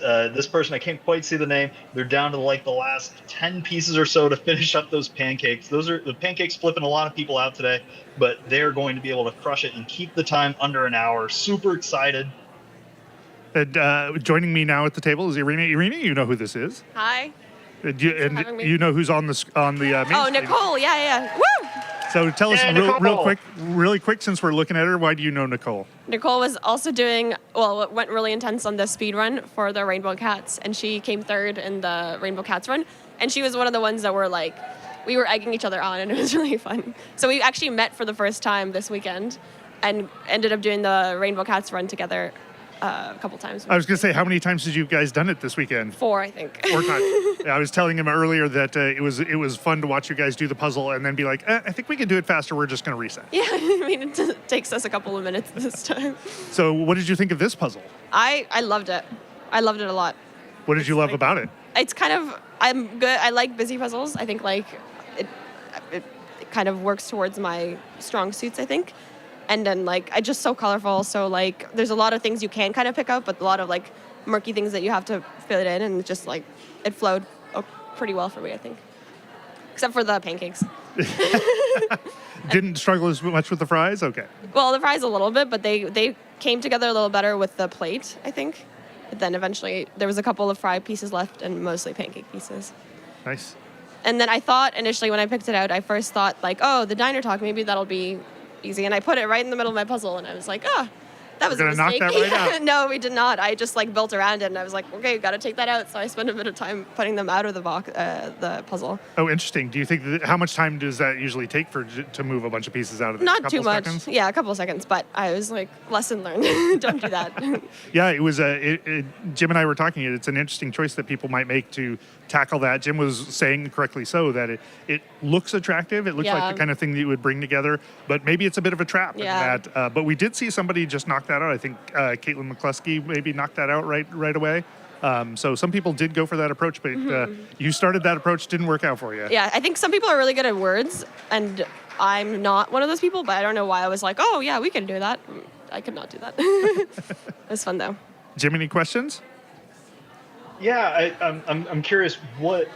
person, I can't quite see the name. They're down to like the last 10 pieces or so to finish up those pancakes. The pancakes flipping a lot of people out today, but they're going to be able to crush it and keep the time under an hour. Super excited. And joining me now at the table is Irina. Irina, you know who this is. Hi. And having me. you know who's on the main Oh, stage. Nicole. Yeah. Woo! So tell us Yeah, really quick, since we're looking at her, why do you know Nicole? Nicole was also doing, well, it went really intense on the speed run for the Rainbow Cats, and she came third in the Rainbow Cats run. And she was one of the ones that were like, we were egging each other on, and it was really fun. So we actually met for the first time this weekend and ended up doing the Rainbow Cats run together a couple times. I was going to say, how many times did you guys done it this weekend? 4, I think. 4 times. Yeah, I was telling him earlier that it was fun to watch you guys do the puzzle and then be like, I think we can do it faster. We're just going to reset. Yeah, I mean, it takes us a couple of minutes this time. So what did you think of this puzzle? I loved it. I loved it a lot. What did you love about it? It's kind of, I'm good. I like busy puzzles. I think like it kind of works towards my strong suits, I think. And then like it's just so colorful. So like there's a lot of things you can kind of pick up, but a lot of like murky things that you have to fit in, and just like it flowed pretty well for me, I think. Except for the pancakes. Didn't struggle as much with the fries? Okay. Well, the fries a little bit, but they came together a little better with the plate, I think. But then eventually there was a couple of fry pieces left and mostly pancake pieces. Nice. And then I thought initially when I picked it out, I first thought like, oh, the diner talk, maybe that'll be easy. And I put it right in the middle of my puzzle, and I was like, that was a We're gonna mistake. knock that right out. No, we did not. I just like built around it, and I was like, okay, got to take that out. So I spent a bit of time putting them out of the box, the puzzle. Oh, interesting. Do you think how much time does that usually take to move a bunch of pieces out of it? A Not couple too much. seconds? Yeah, a couple of seconds. But I was like, lesson learned. Don't do that. Yeah, it was Jim and I were talking. It's an interesting choice that people might make to tackle that. Jim was saying correctly so that it looks attractive. It looks Yeah. like the kind of thing that you would bring together, but maybe it's a bit of a trap. Yeah. But we did see somebody just knock that out. I think Caitlin McCluskey maybe knocked that out right away. So some people did go for that approach, but you started that approach, didn't work out for you. Yeah, I think some people are really good at words, and I'm not one of those people, but I don't know why I was like, oh, yeah, we can do that. I could not do that. It was fun, though. Jim, any questions? Yeah, I'm curious what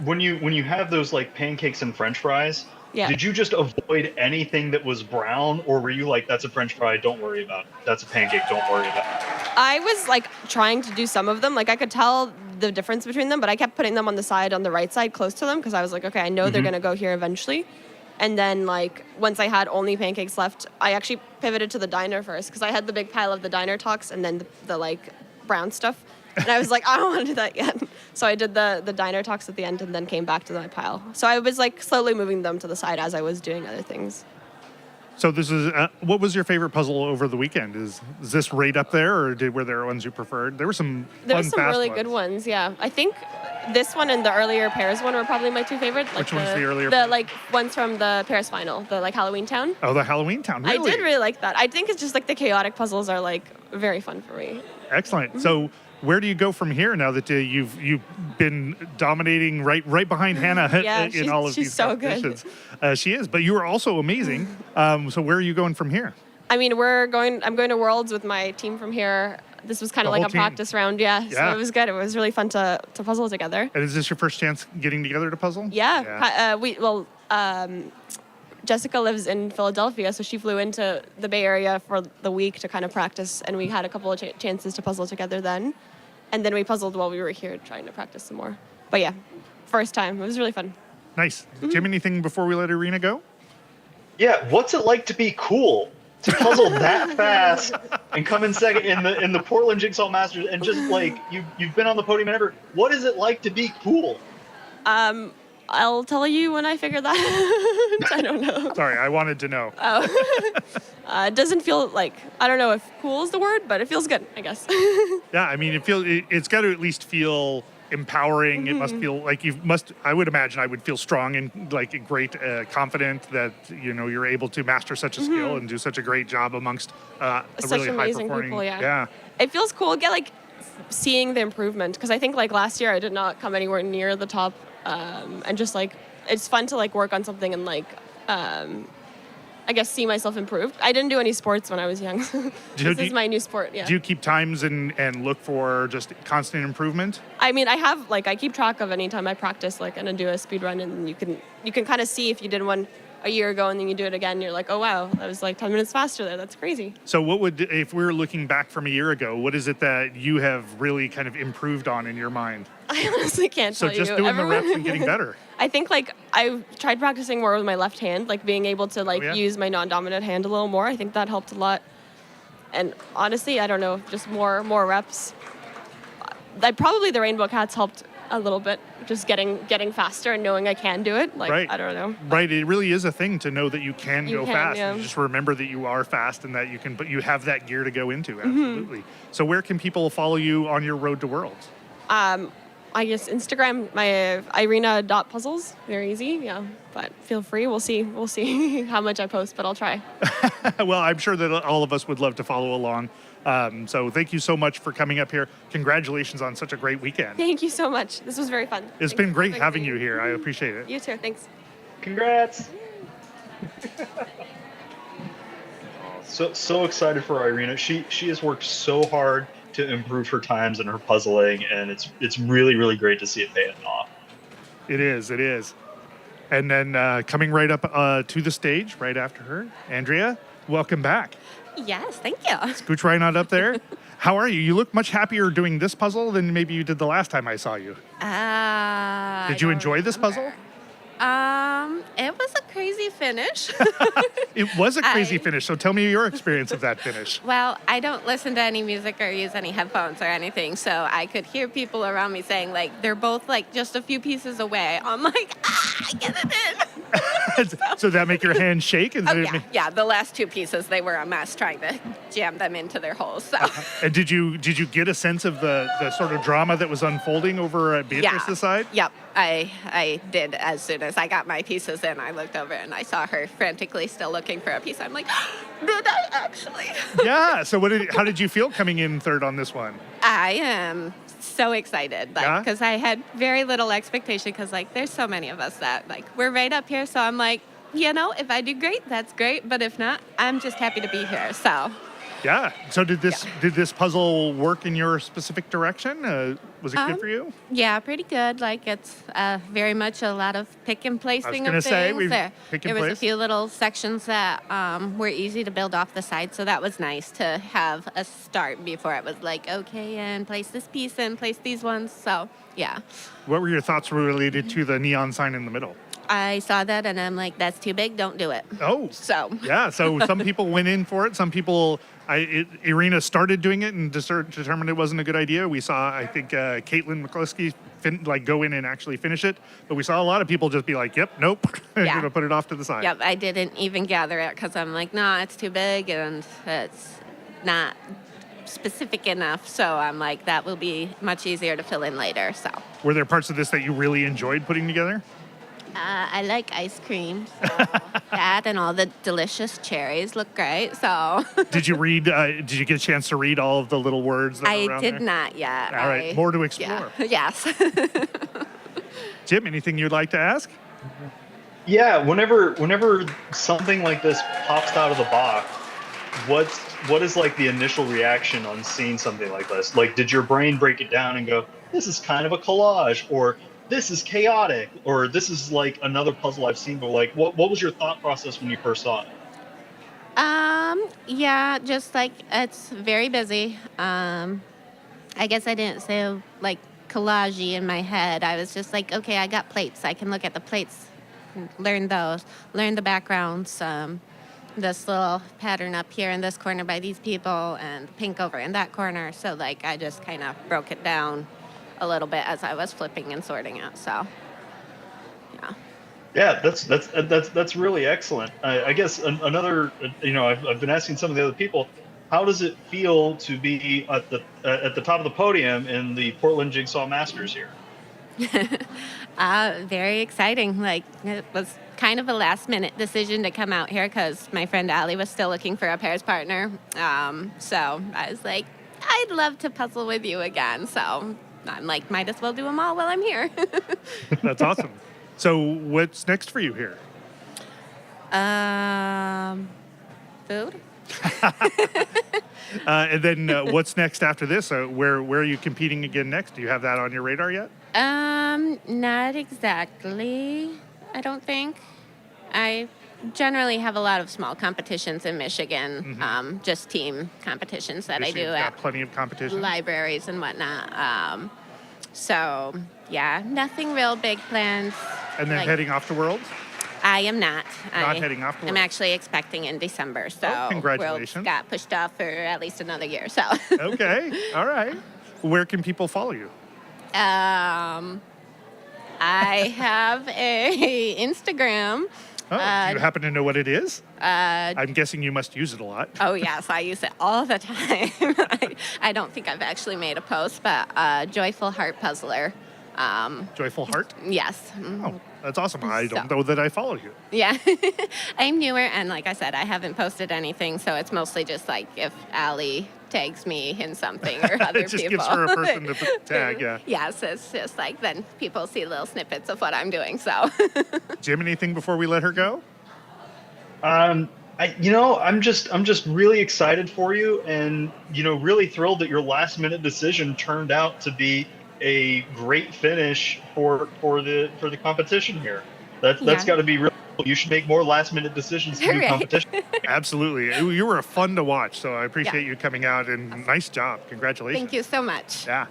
when you have those like pancakes and French fries. Yeah. Did you just avoid anything that was brown, or were you like, that's a French fry, don't worry about it. That's a pancake, don't worry about it? I was like trying to do some of them. Like I could tell the difference between them, but I kept putting them on the right side close to them because I was like, okay, I know they're going to go here eventually. And then like once I had only pancakes left, I actually pivoted to the diner first because I had the big pile of the diner talks and then the like brown stuff. And I was like, I don't want to do that yet. So I did the diner talks at the end and then came back to my pile. So I was like slowly moving them to the side as I was doing other things. So this is what was your favorite puzzle over the weekend? Is this right up there, or were there ones you preferred? There were some There were fun, some fast really ones. good ones, yeah. I think this one and the earlier Paris one were probably my two favorite. Like Which one's the earlier The Paris? like ones from the Paris final, the like Halloween Town. Oh, the Halloween Town. Really? I did really like that. I think it's just like the chaotic puzzles are like very fun for me. Excellent. So where do you go from here now that you've been dominating right behind Hannah Yeah, in all of she's these so good. competitions? She is, but you are also amazing. So where are you going from here? I mean, I'm going to Worlds with my team from here. This was kind The of like whole a team. practice round, yeah. So Yeah. it was good. It was really fun to puzzle together. And is this your first chance getting together to puzzle? Yeah. Jessica lives in Philadelphia, so she flew into the Bay Area for the week to kind of practice, and we had a couple of chances to puzzle together then. And then we puzzled while we were here trying to practice some more. But yeah, first time. It was really fun. Nice. Jim, anything before we let Irina go? Yeah, what's it like to be cool? To puzzle that fast and come in second in the Portland Jigsaw Masters, and just like you've been on the podium and ever. What is it like to be cool? I'll tell you when I figure that out. I don't know. Sorry, I wanted to know. It doesn't feel like, I don't know if cool is the word, but it feels good, I guess. Yeah, I mean, it's got to at least feel empowering. It must feel like I would imagine I would feel strong and like great, confident that, you're able to master such a skill and do such a great job amongst a Such really amazing high-performing. people, yeah. Yeah. It feels cool, like seeing the improvement, because I think like last year I did not come anywhere near the top, and just like, it's fun to like work on something and like, I guess see myself improved. I didn't do any sports when I was young. This is my new sport, yeah. Do you keep times and look for just constant improvement? I mean, I keep track of any time I practice, like, and I do a speed run, and you can kind of see if you did one a year ago, and then you do it again, and you're like, oh wow, that was like 10 minutes faster there. That's crazy. So what would, if we were looking back from a year ago, what is it that you have really kind of improved on in your mind? I honestly can't So tell just you. doing the reps and getting better. I think like I tried practicing more with my left hand, like being able to like yeah? use my non-dominant hand a little more. I think that helped a lot. And honestly, I don't know, just more reps. Probably the Rainbow Cats helped a little bit, just getting faster and knowing I can do it. Like, Right. I don't know. Right, it really is a thing to know that you can You go can, fast. yeah. And just remember that you are fast and that you can, but you have that gear to go into. Mm-hmm. Absolutely. So where can people follow you on your road to Worlds? I guess Instagram, my Irina.puzzles, very easy, yeah. But feel free, we'll see how much I post, but I'll try. Well, I'm sure that all of us would love to follow along. So thank you so much for coming up here. Congratulations on such a great weekend. Thank you so much. This was very fun. It's Thanks been for great having you me. here. I appreciate it. You too, thanks. Congrats. So excited for Irina. She has worked so hard to improve her times and her puzzling, and it's really great to see it paying off. It is. And then coming right up to the stage right after her, Andrea, welcome back. Yes, thank you. Scooch right on up there. How are you? You look much happier doing this puzzle than maybe you did the last time I saw you. Did you enjoy this puzzle? It was a crazy finish. It was a crazy finish, so tell me your experience of that finish. Well, I don't listen to any music or use any headphones or anything, so I could hear people around me saying, like, they're both, like, just a few pieces away. I'm like, I get it in. So that make your hand shake? And Oh, yeah, the last two pieces, they were a mess trying to jam them into their holes, so. And did you get a sense of the sort of drama that was unfolding over at Beatrice's side? Yep, I did. As soon as I got my pieces in, I looked over and I saw her frantically still looking for a piece. I'm like, did I actually? Yeah. So how did you feel coming in third on this one? I am so excited, Yeah? because I had very little expectation, because like there's so many of us that like we're right up here. So I'm like, if I do great, that's great. But if not, I'm just happy to be here. So. Yeah. So did this puzzle work in your specific direction? Was it good for you? Yeah, pretty good. Like it's very much a lot of pick and placing gonna of say, things. pick and There was a place. few little sections that were easy to build off the side, so that was nice to have a start before it was like, okay, and place this piece and place these ones. So yeah, What were your thoughts related to the neon sign in the middle? I saw that and I'm like, that's too big. Don't do it. Oh. So Yeah. So some people went in for it. Some people, Irina started doing it and determined it wasn't a good idea. We saw, I think, Caitlin McCluskey go in and actually finish it. But we saw a lot of people just be like, yep, nope. I'm Yeah. going to put it off to the side. Yep, I didn't even gather it because I'm like, nah, it's too big and it's not specific enough. So I'm like, that will be much easier to fill in later. So Were there parts of this that you really enjoyed putting together? I like ice cream. So that and all the delicious cherries look great. So Did you read? Did you get a chance to read all of the little words that were I around did there? not yet. All right, more to explore. Yeah. Yes. Jim, anything you'd like to ask? Yeah, whenever something like this pops out of the box, what is like the initial reaction on seeing something like this? Like, did your brain break it down and go, this is kind of a collage, or this is chaotic, or this is like another puzzle I've seen, but like, what was your thought process when you first saw it? Yeah, just like it's very busy. I guess I didn't say like collage in my head. I was just like, okay, I got plates. I can look at the plates, learn those, learn the backgrounds. This little pattern up here in this corner by these people, and pink over in that corner. So like I just kind of broke it down a little bit as I was flipping and sorting it. So yeah. Yeah, that's really excellent. I guess another, I've been asking some of the other people, how does it feel to be at the top of the podium in the Portland Jigsaw Masters here? Very exciting. Like it was kind of a last minute decision to come out here because my friend Allie was still looking for a pairs partner. So I was like, I'd love to puzzle with you again. So I'm like, might as well do them all while I'm here. That's awesome. So what's next for you here? Food. And then what's next after this? Where are you competing again next? Do you have that on your radar yet? Not exactly. I don't think. I generally have a lot of small competitions in Michigan, just team competitions that I do You've got at plenty of competition. libraries and whatnot. So, yeah, nothing real big plans. And then Like, heading off to Worlds. I am not. Not heading off to I'm Worlds. actually expecting in December, so Oh, congratulations. Worlds got pushed off for at least another year. So, Okay, all right. Where can people follow you? I have a Instagram. Oh, do you happen to know what it is? I'm guessing you must use it a lot. Oh yes, I use it all the time. I don't think I've actually made a post, but Joyful Heart Puzzler. Joyful Heart? Yes. Oh, that's awesome. I don't So- know that I follow you. Yeah. I'm newer, and like I said, I haven't posted anything, so it's mostly just like if Allie tags me in something or other It just people. gives her a person to tag, yeah. Yes, it's just like then people see little snippets of what I'm doing. So. Jim, anything before we let her go? I'm just really excited for you, and really thrilled that your last minute decision turned out to be a great finish for the competition here. That's Yeah. got to be real. You should make more last minute decisions to do Right. competition. Absolutely. You were fun to watch, so I appreciate you coming out, and nice job. Congratulations. Thank you so much. Yeah.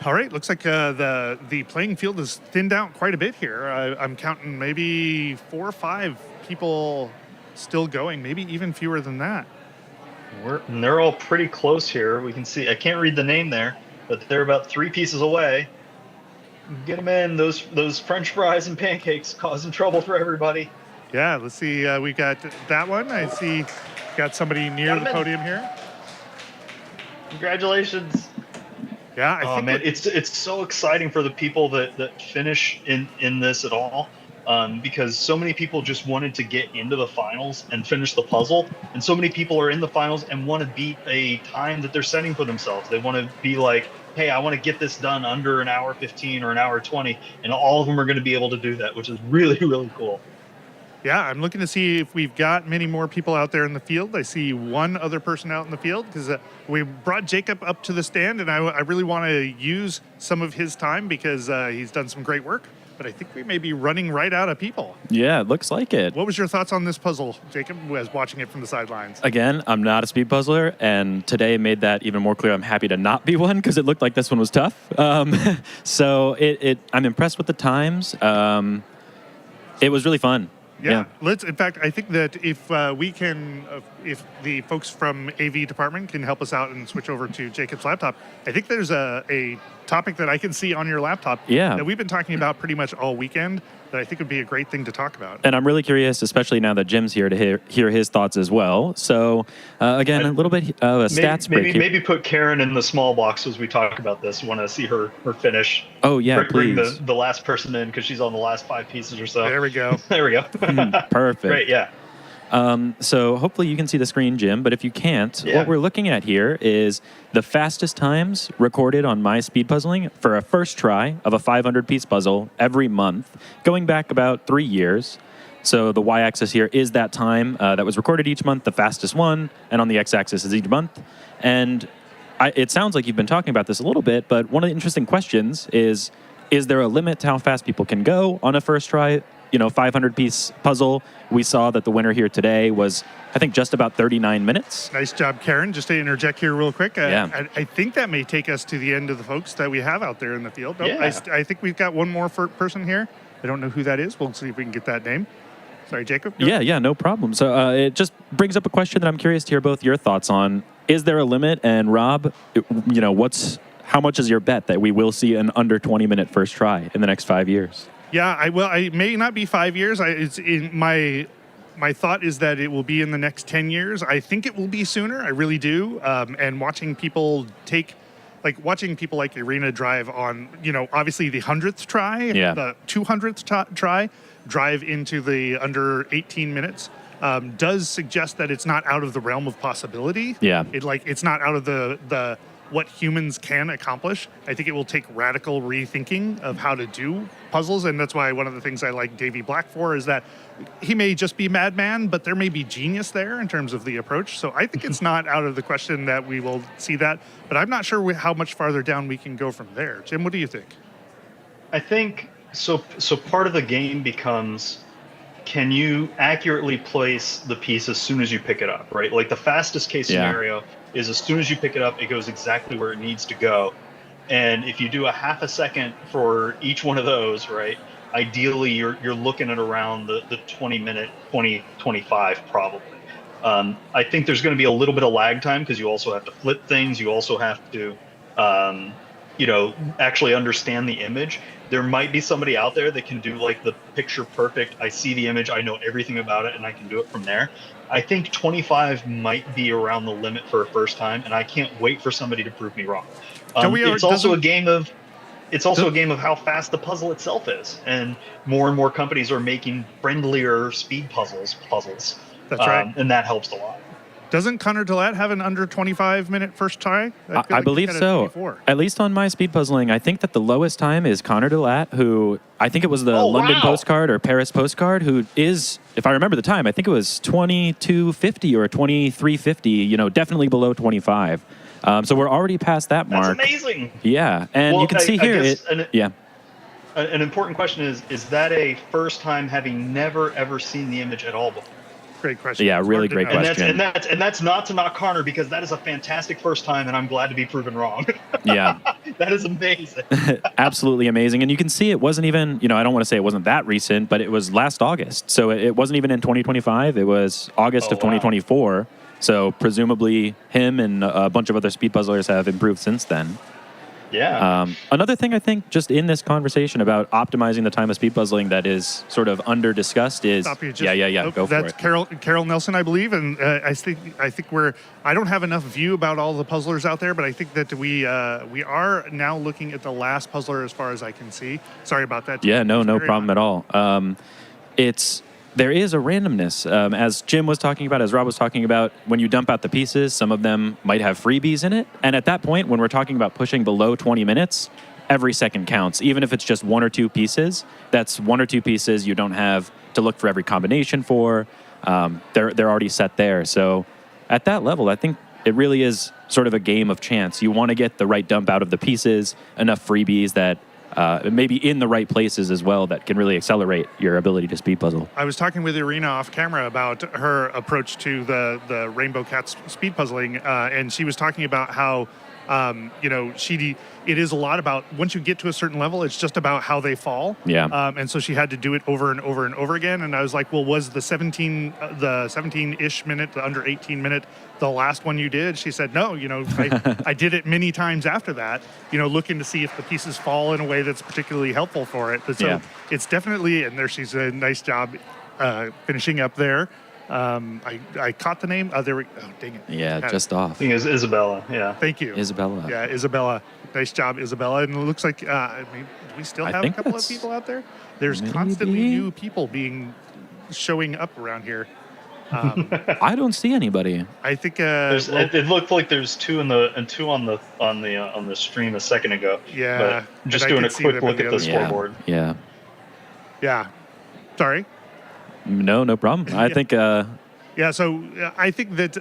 All right, looks like the playing field is thinned out quite a bit here. I'm counting maybe 4 or 5 people still going, maybe even fewer than that. And they're all pretty close here. We can see. I can't read the name there, but they're about 3 pieces away. Get them in. Those French fries and pancakes causing trouble for everybody. Yeah, let's see. We got that one. I see got somebody near Got 'em the in. podium here. Congratulations. Yeah, I Oh think man, it's so exciting for the people that finish in this at all, because so many people just wanted to get into the finals and finish the puzzle, and so many people are in the finals and want to beat a time that they're setting for themselves. They want to be like, hey, I want to get this done under an hour 15 or an hour 20, and all of them are going to be able to do that, which is really, really cool. Yeah, I'm looking to see if we've got many more people out there in the field. I see one other person out in the field because we brought Jacob up to the stand, and I really want to use some of his time because he's done some great work. But I think we may be running right out of people. Yeah, it looks like it. What was your thoughts on this puzzle, Jacob, who was watching it from the sidelines? Again, I'm not a speed puzzler, and today made that even more clear. I'm happy to not be one because it looked like this one was tough. So I'm impressed with the times. It was really fun. Yeah. In fact, I think that if we can, if the folks from AV department can help us out and switch over to Jacob's laptop, I think there's a topic that I can see on your laptop that we've been talking about pretty much all weekend that I think would be a great thing to talk about. And I'm really curious, especially now that Jim's here, to hear his thoughts as well. So, again, a little bit of a stats break here. Maybe put Karen in the small box as we talk about this. Want to see her finish. Oh, yeah, bring please. the last person in because she's on the last 5 pieces or so. There we go. There we go. Perfect. Great, yeah. So hopefully you can see the screen, Jim, but if you can't, what we're looking at here is the fastest times recorded on My Speed Puzzling for a first try of a 500-piece puzzle every month, going back about 3 years. So the y-axis here is that time that was recorded each month, the fastest one, and on the x-axis is each month. And it sounds like you've been talking about this a little bit, but one of the interesting questions is there a limit to how fast people can go on a first try 500-piece puzzle? We saw that the winner here today was, I think, just about 39 minutes. Nice job, Karen. Just to interject here real quick, I think that may take us to the end of the folks that we have out there in the field. Nope, I think we've got one more person here. I don't know who that is. We'll see if we can get that name. Sorry, Jacob? Go. Yeah, no problem. So it just brings up a question that I'm curious to hear both your thoughts on. Is there a limit? And Rob, how much is your bet that we will see an under 20-minute first try in the next 5 years? Yeah, I may not be 5 years. My thought is that it will be in the next 10 years. I think it will be sooner. I really do. And watching people like Irina drive on, obviously the 100th try, the 200th try, drive into the under 18 minutes, does suggest that it's not out of the realm of possibility. Yeah. It's not out of the what humans can accomplish. I think it will take radical rethinking of how to do puzzles, and that's why one of the things I like Davey Black for is that he may just be madman, but there may be genius there in terms of the approach. So I think it's not out of the question that we will see that, but I'm not sure how much farther down we can go from there. Jim, what do you think? I think So part of the game becomes, can you accurately place the piece as soon as you pick it up, right? Like the fastest case Yeah. scenario is as soon as you pick it up, it goes exactly where it needs to go. And if you do a half a second for each one of those, right? Ideally, you're looking at around the 20-minute, 25 probably. I think there's going to be a little bit of lag time because you also have to flip things. You also have to, actually understand the image. There might be somebody out there that can do like the picture perfect. I see the image, I know everything about it, and I can do it from there. I think 25 might be around the limit for a first time, and I can't wait for somebody to prove me wrong. It's also a game of how fast the puzzle itself is, and more companies are making friendlier speed puzzles. That's right. And that helps a lot. Doesn't Connor Dillette have an under 25-minute first try? I believe so. At least on my speed puzzling, I think that the lowest time is Connor Dillette, who I think it was the London postcard or Paris postcard, who is, if I remember the time, I think it was 22:50 or 23:50. Definitely below 25. So we're already past that mark. That's amazing. Yeah, and you can see here. An important question is that a first time having never ever seen the image at all before? Great question. Yeah, really great question. And that's not to knock Connor, because that is a fantastic first time, and I'm glad to be proven wrong. Yeah. That is amazing. Absolutely amazing. And you can see it wasn't even, I don't want to say it wasn't that recent, but it was last August. So it wasn't even in 2025. It was August of 2024. Wow. So presumably him and a bunch of other speed puzzlers have improved since then. Yeah. Another thing I think just in this conversation about optimizing the time of speed puzzling that is sort of under discussed is Go for it. That's Carol Nelson, I believe, and I think I don't have enough view about all the puzzlers out there, but I think that we are now looking at the last puzzler as far as I can see. Sorry about that. Yeah, no problem at all. There is a randomness. As Jim was talking about, as Rob was talking about, when you dump out the pieces, some of them might have freebies in it. And at that point, when we're talking about pushing below 20 minutes, every second counts. Even if it's just one or two pieces, that's one or two pieces you don't have to look for every combination for. They're already set there. So at that level, I think it really is sort of a game of chance. You want to get the right dump out of the pieces, enough freebies that maybe in the right places as well that can really accelerate your ability to speed puzzle. I was talking with Irina off camera about her approach to the Rainbow Cat speed puzzling, and she was talking about how it is a lot about once you get to a certain level, it's just about how they fall. Yeah. And so she had to do it over and over and over again. And I was like, well, was the 17-ish minute, the under 18 minute, the last one you did? She said, no, I did it many times after that, looking to see if the pieces fall in a way that's particularly helpful for it. But so it's definitely, and there she's a nice job finishing up there. I caught the name. There we go. Oh, dang it. Yeah, just off. I think it's Isabella. Yeah. Thank you. Isabella. Yeah, Isabella. Nice job, Isabella. And it looks like do we still have a couple of people out there? There's constantly new people showing up around here. I don't see anybody. I think it looked like there's two on the stream a second ago. Yeah. But just doing a quick look at the scoreboard. Yeah. Yeah. Sorry. No problem. I think. Yeah. So I think that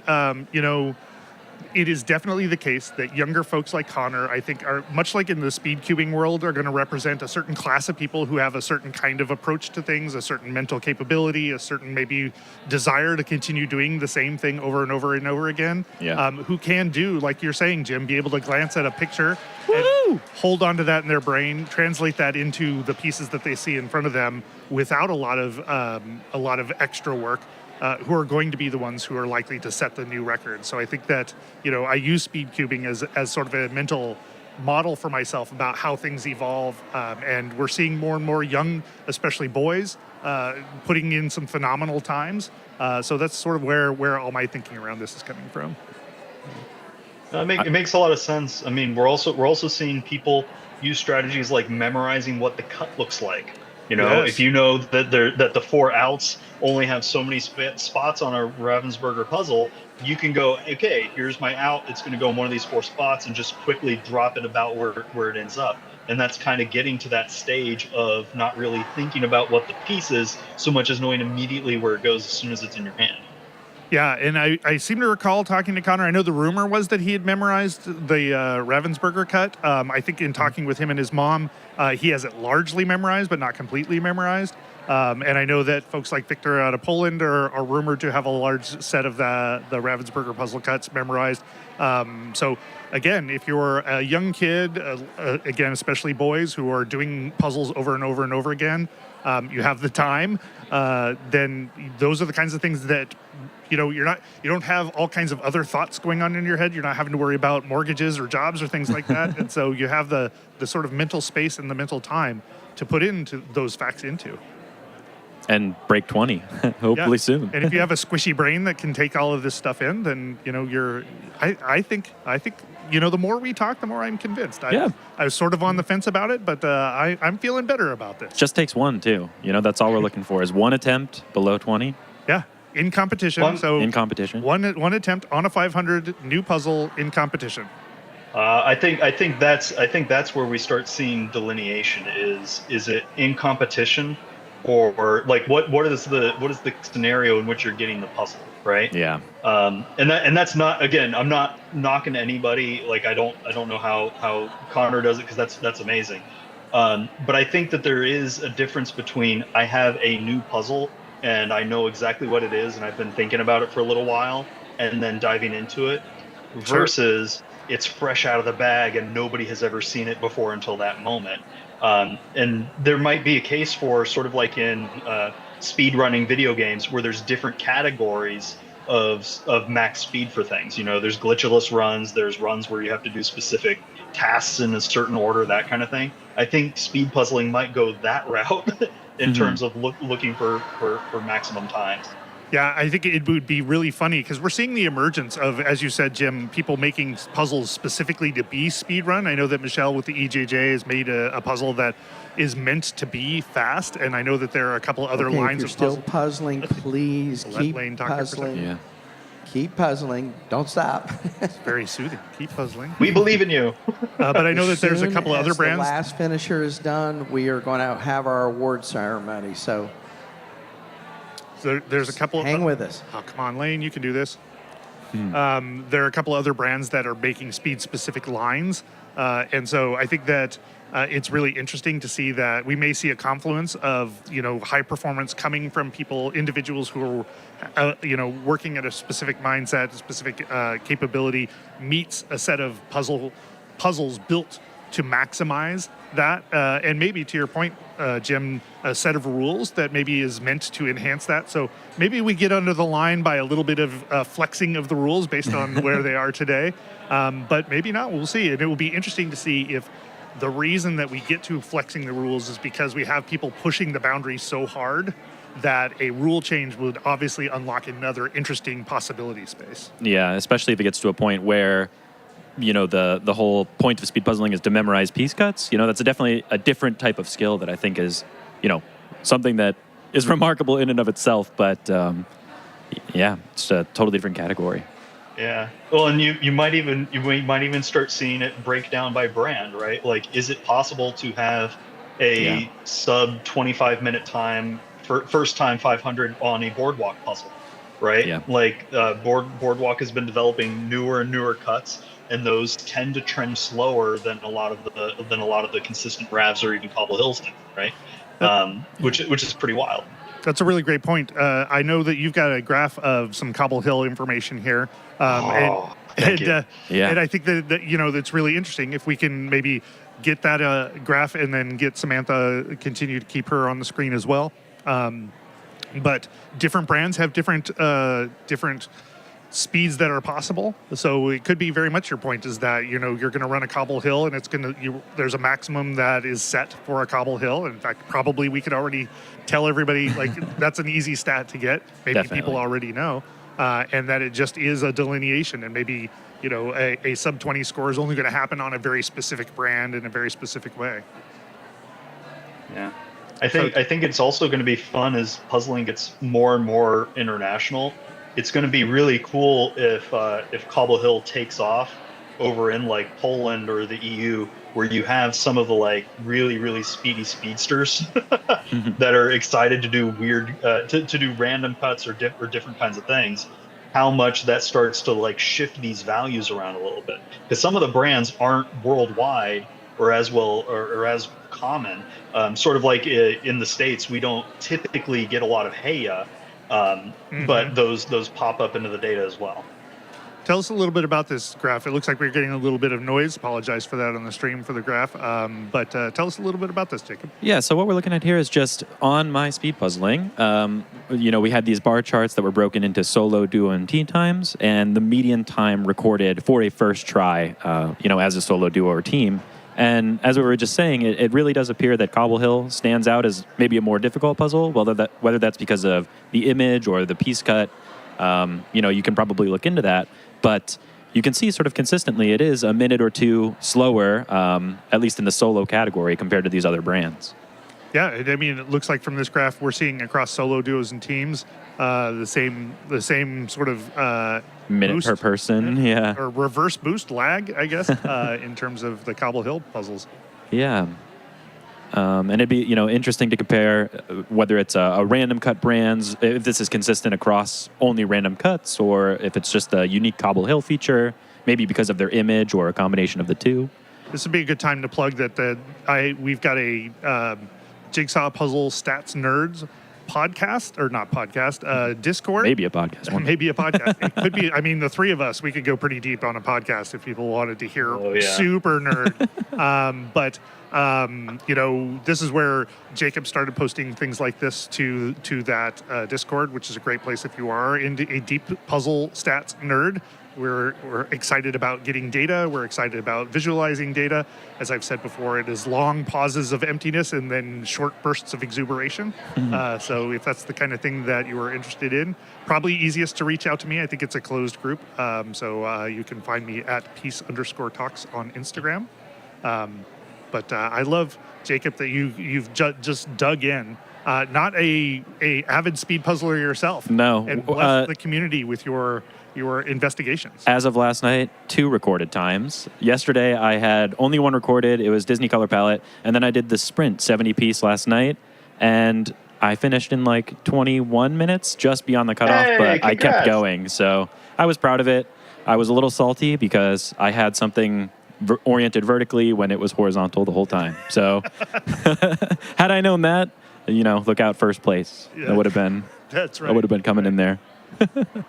it is definitely the case that younger folks like Connor, I think, are much like in the speed cubing world, are going to represent a certain class of people who have a certain kind of approach to things, a certain mental capability, a certain maybe desire to continue doing the same thing over and over and over again. Yeah. Who can do, like you're saying, Jim, be able to glance at a picture and hold onto that in their brain, translate that into the pieces that they see in front of them without a lot of extra work. Who are going to be the ones who are likely to set the new record. So I think that, I use speed cubing as sort of a mental model for myself about how things evolve. And we're seeing more and more young, especially boys, putting in some phenomenal times. So that's sort of where all my thinking around this is coming from. It makes a lot of sense. I mean, we're also seeing people use strategies like memorizing what the cut looks like. If you know that the 4 outs only have so many spots on a Ravensburger puzzle, you can go, okay, here's my out. It's going to go in one of these 4 spots and just quickly drop it about where it ends up. And that's kind of getting to that stage of not really thinking about what the piece is so much as knowing immediately where it goes as soon as it's in your hand. Yeah, and I seem to recall talking to Connor. I know the rumor was that he had memorized the Ravensburger cut. I think in talking with him and his mom, he has it largely memorized, but not completely memorized. And I know that folks like Victor out of Poland are rumored to have a large set of the Ravensburger puzzle cuts memorized. So again, if you're a young kid, again, especially boys who are doing puzzles over and over and over again, you have the time, then those are the kinds of things that you don't have all kinds of other thoughts going on in your head. You're not having to worry about mortgages or jobs or things like that. And so you have the sort of mental space and the mental time to put into those facts into. And break 20, hopefully soon. And if you have a squishy brain that can take all of this stuff in, then I think the more we talk, the more I'm convinced. I was sort of on the fence about it, but I'm feeling better about this. Just takes one too. That's all we're looking for is one attempt below 20. Yeah, in competition. In competition, one attempt on a 500 new puzzle in competition. I think that's where we start seeing delineation. Is it in competition? Or like what is the scenario in which you're getting the puzzle, right? Yeah. And that's not, again, I'm not knocking anybody. Like I don't know how Connor does it, because that's amazing. But I think that there is a difference between I have a new puzzle and I know exactly what it is and I've been thinking about it for a little while and then diving into it, versus it's fresh out of the bag and nobody has ever seen it before until that moment. And there might be a case for sort of like in speed running video games where there's different categories of max speed for things. There's glitchless runs, there's runs where you have to do specific tasks in a certain order, that kind of thing. I think speed puzzling might go that route in terms of looking for maximum times. Yeah, I think it would be really funny because we're seeing the emergence of, as you said, Jim, people making puzzles specifically to be speedrun. I know that Michelle with the EJJ has made a puzzle that is meant to be fast, and I know that there are a couple other lines if you're of still puzzling, please Let keep Lane talk here for a second. puzzling. Yeah. Keep puzzling. Don't stop. It's very soothing. Keep puzzling. We believe in you. But I know that there's a Soon couple other as brands. The last finisher is done, we are going to have our award ceremony. So There's a couple. hang with us. Oh, come on, Lane, you can do this. There are a couple other brands that are making speed-specific lines, and so I think that it's really interesting to see that we may see a confluence of high performance coming from individuals who are working at a specific mindset, a specific capability, meets a set of puzzles built to maximize that, and maybe to your point, Jim, a set of rules that maybe is meant to enhance that. So maybe we get under the line by a little bit of flexing of the rules based on where they are today, but maybe not. We'll see. And it will be interesting to see if the reason that we get to flexing the rules is because we have people pushing the boundaries so hard that a rule change would obviously unlock another interesting possibility space. Yeah, especially if it gets to a point where the whole point of speed puzzling is to memorize piece cuts. That's definitely a different type of skill that I think is, something that is remarkable in and of itself. But it's a totally different category. Yeah. Well, and you might even start seeing it break down by brand, right? Like, is it possible to have a sub 25-minute time first time 500 on a boardwalk puzzle, right? Yeah. Like boardwalk has been developing newer and newer cuts, and those tend to trend slower than a lot of the consistent Ravs or even Cobble Hills, right? Which is pretty wild. That's a really great point. I know that you've got a graph of some Cobble Hill information here. Thank you. And I think that that's really interesting. If we can maybe get that graph and then get Samantha, continue to keep her on the screen as well. But different brands have different speeds that are possible. So it could be very much your point is that, you're going to run a Cobble Hill and there's a maximum that is set for a Cobble Hill. In fact, probably we could already tell everybody, like, that's an easy stat to get. Maybe Definitely. people already know. And that it just is a delineation, and maybe, a sub 20 score is only going to happen on a very specific brand in a very specific way. Yeah. I think it's also going to be fun as puzzling gets more and more international. It's going to be really cool if Cobble Hill takes off over in like Poland or the EU, where you have some of the like really, really speedy speedsters that are excited to do weird, to do random cuts or different kinds of things. how much that starts to like shift these values around a little bit, because some of the brands aren't worldwide or as well or as common. Sort of like in the States, we don't typically get a lot of heya, but those pop up into the data as well. Tell us a little bit about this graph. It looks like we're getting a little bit of noise. Apologize for that on the stream for the graph. But tell us a little bit about this, Jacob. Yeah, so what we're looking at here is just on my speed puzzling. We had these bar charts that were broken into solo, duo, and team times, and the median time recorded for a first try, as a solo, duo, or team. And as we were just saying, it really does appear that Cobble Hill stands out as maybe a more difficult puzzle, whether that's because of the image or the piece cut. You can probably look into that. But you can see sort of consistently it is a minute or two slower, at least in the solo category, compared to these other brands. Yeah, I mean, it looks like from this graph we're seeing across solo, duos, and teams the same sort of Minute boost, per person, yeah. or reverse boost lag, I guess, in terms of the Cobble Hill puzzles. Yeah. And it'd be, interesting to compare whether it's a random cut brands, if this is consistent across only random cuts, or if it's just a unique Cobble Hill feature, maybe because of their image or a combination of the two. This would be a good time to plug that we've got a Jigsaw Puzzle Stats Nerds podcast, or not podcast, Discord. Maybe a podcast one. Maybe a podcast. It could be, I mean, the three of us, we could go pretty deep on a podcast if people wanted to hear super nerd. This is where Jacob started posting things like this to that Discord, which is a great place if you are into a deep puzzle stats nerd. We're excited about getting data. We're excited about visualizing data. As I've said before, it is long pauses of emptiness and then short bursts of exuberation. So if that's the kind of thing that you are interested in, probably easiest to reach out to me. I think it's a closed group. So you can find me at peace_talks on Instagram. But I love, Jacob, that you've just dug in. Not a avid speed puzzler yourself. No. And bless the community with your investigations. As of last night, 2 recorded times. Yesterday, I had only 1 recorded. It was Disney Color Palette. And then I did the Sprint 70-piece last night. And I finished in like 21 minutes, just beyond the cutoff. But congrats. I kept going. So I was proud of it. I was a little salty because I had something oriented vertically when it was horizontal the whole time. So had I known that, look out, first place. Yeah. That would have been. That's right. I would have been coming in there.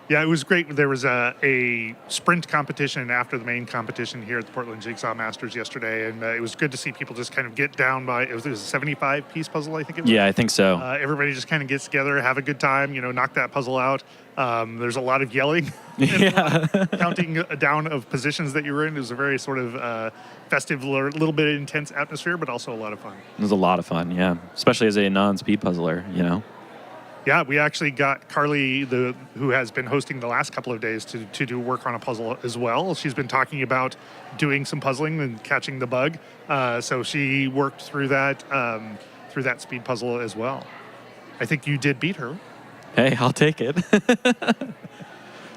Yeah, it was great. There was a sprint competition after the main competition here at the Portland Jigsaw Masters yesterday, and it was good to see people just kind of get down by, it was a 75-piece puzzle, I think it was. Yeah, I think so. Everybody just kind of gets together, have a good time, knock that puzzle out. There's a lot of yelling, Yeah. counting down of positions that you were in. It was a very sort of festive, little bit intense atmosphere, but also a lot of fun. It was a lot of fun, yeah. Especially as a non-speed puzzler, Yeah, we actually got Carly, who has been hosting the last couple of days, to do work on a puzzle as well. She's been talking about doing some puzzling and catching the bug. So she worked through that speed puzzle as well. I think you did beat her. Hey, I'll take it.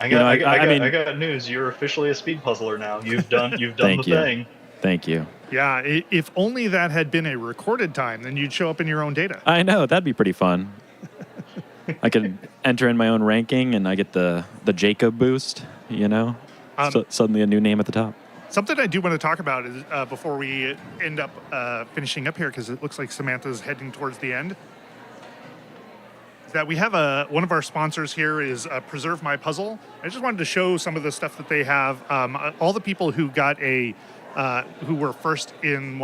I got news. You're officially a speed puzzler now. You've done the thing. Thank you. Yeah, if only that had been a recorded time, then you'd show up in your own data. I know, that'd be pretty fun. I could enter in my own ranking and I get the Jacob boost, suddenly a new name at the top. Something I do want to talk about is before we end up finishing up here, because it looks like Samantha's heading towards the end, is that we have one of our sponsors here is Preserve My Puzzle. I just wanted to show some of the stuff that they have. All the people who got who were first in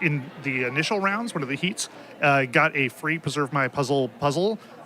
in the initial rounds, one of the heats, got a free Preserve My Puzzle.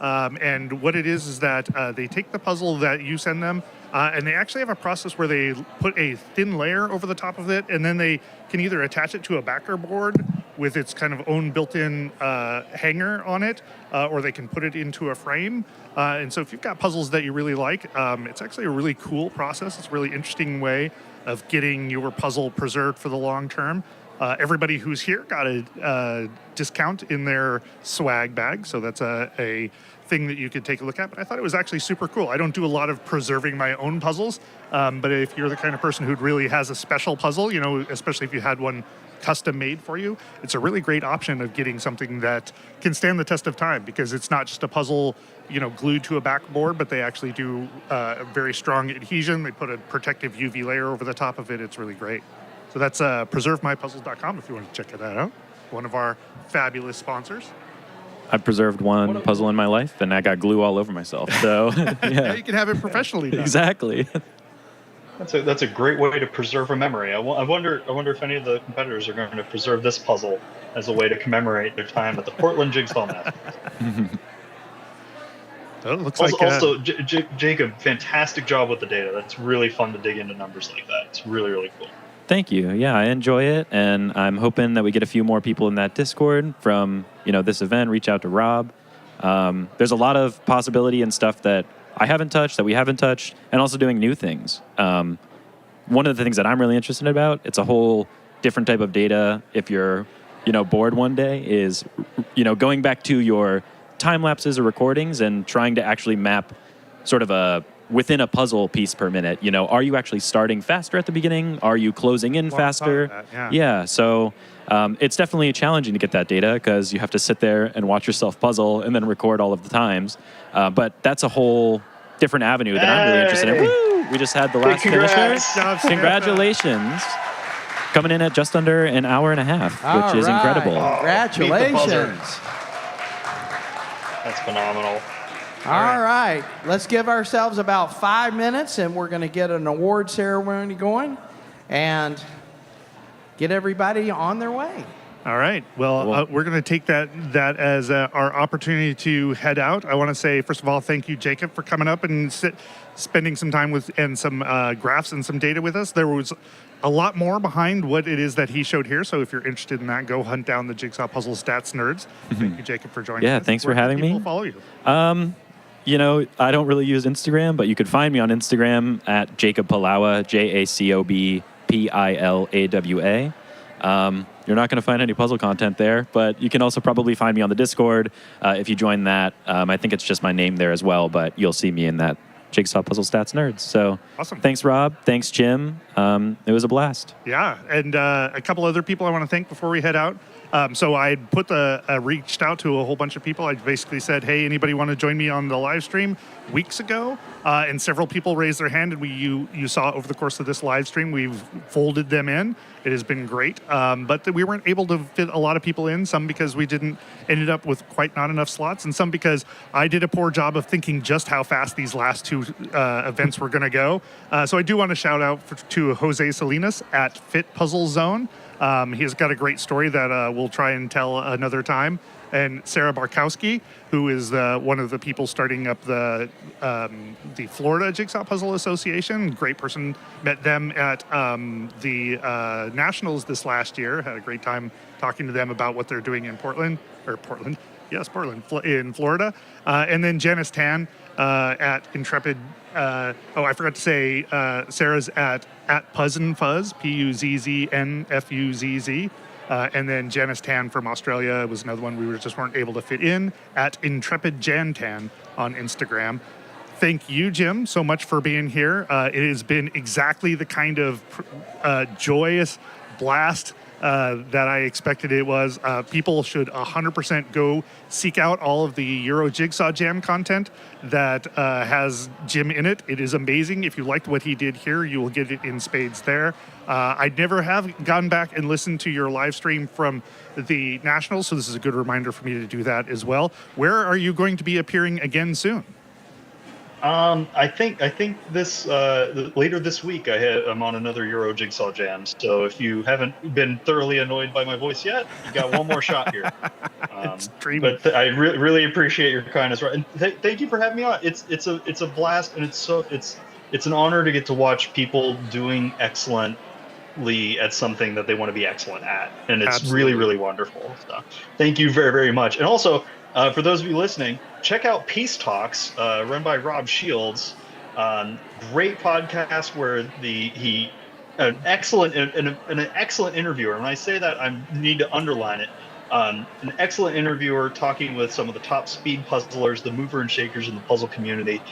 And what it is that they take the puzzle that you send them, and they actually have a process where they put a thin layer over the top of it, and then they can either attach it to a backer board with its kind of own built-in hanger on it, or they can put it into a frame. And so if you've got puzzles that you really like, it's actually a really cool process. It's a really interesting way of getting your puzzle preserved for the long term. everybody who's here got a discount in their swag bag, so that's a thing that you could take a look at. But I thought it was actually super cool. I don't do a lot of preserving my own puzzles, but if you're the kind of person who really has a special puzzle, you know, especially if you had one custom made for you, it's a really great option of getting something that can stand the test of time, because it's not just a puzzle, you know, glued to a backboard, but they actually do a very strong adhesion. They put a protective UV layer over the top of it. It's really great. So that's preservemypuzzles.com if you want to check that out. One of our fabulous sponsors. I've preserved one puzzle in my life, and I got glue all over myself. So Yeah, you can have it professionally done. Exactly. That's a great way to preserve a memory. I wonder if any of the competitors are going to preserve this puzzle as a way to commemorate their time at the Portland Jigsaw Masters. Oh, it looks Also, Jacob, fantastic job with the data. That's really fun to dig into numbers like that. It's really, really cool. Thank you. Yeah, I enjoy it, and I'm hoping that we get a few more people in that Discord from, you know, this event. Reach out to Rob. There's a lot of possibility and stuff that I haven't touched, that we haven't touched, and also doing new things. One of the things that I'm really interested about, it's a whole different type of data. If you're, you know, bored one day, is, you know, going back to your time lapses or recordings and trying to actually map sort of a within a puzzle piece per minute. You know, are you actually starting faster at the beginning? Are you closing in faster? Yeah. So it's definitely challenging to get that data, because you have to sit there and watch yourself puzzle and then record all of the times. But that's a whole different avenue that I'm really interested in. Woo! We just had the last finisher. Congratulations. Coming in at just under an hour and a half, which is incredible. Congratulations. That's phenomenal. All right. Let's give ourselves about 5 minutes, and we're going to get an award ceremony going and get everybody on their way. All right. Well, we're going to take that as our opportunity to head out. I want to say, first of all, thank you, Jacob, for coming up and spending some time with and some graphs and some data with us. There was a lot more behind what it is that he showed here. So if you're interested in that, go hunt down the Jigsaw Puzzle Stats Nerds. Thank you, Jacob, for joining us. Yeah, thanks for having me. Follow you. You know, I don't really use Instagram, but you could find me on Instagram at Jacob Pilawa, JACOB PILAWA. You're not going to find any puzzle content there, but you can also probably find me on the Discord if you join that. I think it's just my name there as well, but you'll see me in that Jigsaw Puzzle Stats Nerds. So awesome. Thanks, Rob. Thanks, Jim. It was a blast. Yeah, and a couple other people I want to thank before we head out. So I reached out to a whole bunch of people. I basically said, hey, anybody want to join me on the live stream weeks ago? And several people raised their hand, and you saw over the course of this live stream, we've folded them in. It has been great. But we weren't able to fit a lot of people in, some because we ended up with quite not enough slots, and some because I did a poor job of thinking just how fast these last two events were going to go. So I do want to shout out to Jose Salinas at Fit Puzzle Zone. He's got a great story that we'll try and tell another time. And Sarah Barkowski, who is one of the people starting up the Florida Jigsaw Puzzle Association. Great person. Met them at the Nationals this last year. Had a great time talking to them about what they're doing in Portland, in Florida. And then Janice Tan at Intrepid. I forgot to say Sarah's at Puzz and Fuzz, PUZZNFUZZ. And then Janice Tan from Australia was another one we weren't able to fit in, at Intrepid Jan Tan on Instagram. Thank you, Jim, so much for being here. It has been exactly the kind of joyous blast that I expected it was. People should 100% go seek out all of the Euro Jigsaw Jam content that has Jim in it. It is amazing. If you liked what he did here, you will get it in spades there. I never have gone back and listened to your live stream from the Nationals, so this is a good reminder for me to do that as well. Where are you going to be appearing again soon? I think this later this week I'm on another Euro Jigsaw Jam. So if you haven't been thoroughly annoyed by my voice yet, you got one more shot here. But I really appreciate your kindness. And thank you for having me on. It's a blast, and it's an honor to get to watch people doing excellently at something that they want to be excellent at, and it's really, really wonderful. So thank you very, very much. And also, for those of you listening, check out Peace Talks, run by Rob Shields. Great podcast where he an excellent an excellent interviewer. When I say that, I need to underline it. An excellent interviewer, talking with some of the top speed puzzlers, the mover and shakers in the puzzle community.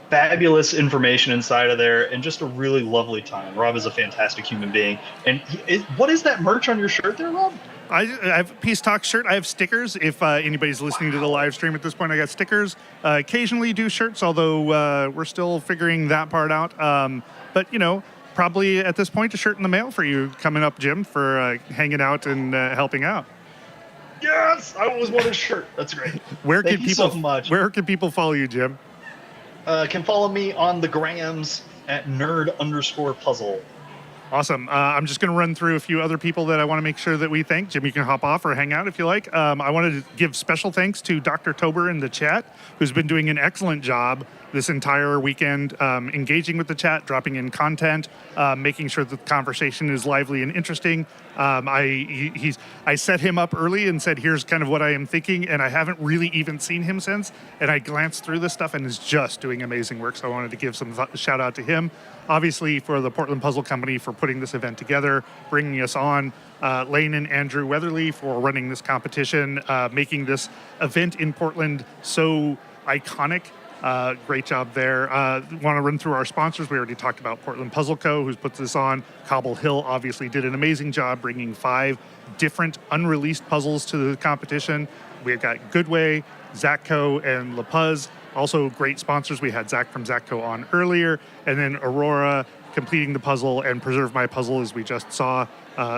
Fabulous information inside of there, and just a really lovely time. Rob is a fantastic human being. And what is that merch on your shirt there, Rob? I have a Peace Talk shirt. I have stickers. If anybody's listening to the live stream at this point, I got stickers. Occasionally do shirts, although we're still figuring that part out. But, probably at this point, a shirt in the mail for you coming up, Jim, for hanging out and helping out. Yes, I always wanted a shirt. That's great. Thank you so much. Where can people follow you, Jim? Can follow me on the grams at nerd_puzzle. Awesome. I'm just going to run through a few other people that I want to make sure that we thank. Jim, you can hop off or hang out if you like. I wanted to give special thanks to Dr. Tober in the chat, who's been doing an excellent job this entire weekend, engaging with the chat, dropping in content, making sure that the conversation is lively and interesting. I set him up early and said, here's kind of what I am thinking, and I haven't really even seen him since. And I glanced through this stuff and is just doing amazing work. So I wanted to give some shout out to him. Obviously, for the Portland Puzzle Company for putting this event together, bringing us on. Lane and Andrew Weatherly for running this competition, making this event in Portland so iconic. Great job there. Want to run through our sponsors. We already talked about Portland Puzzle Co., who's put this on. Cobble Hill obviously did an amazing job bringing 5 different unreleased puzzles to the competition. We've got Goodway, Zacco, and La Puz. Also great sponsors. We had Zach from Zacco on earlier, and then Aurora completing the puzzle, and Preserve My Puzzle, as we just saw.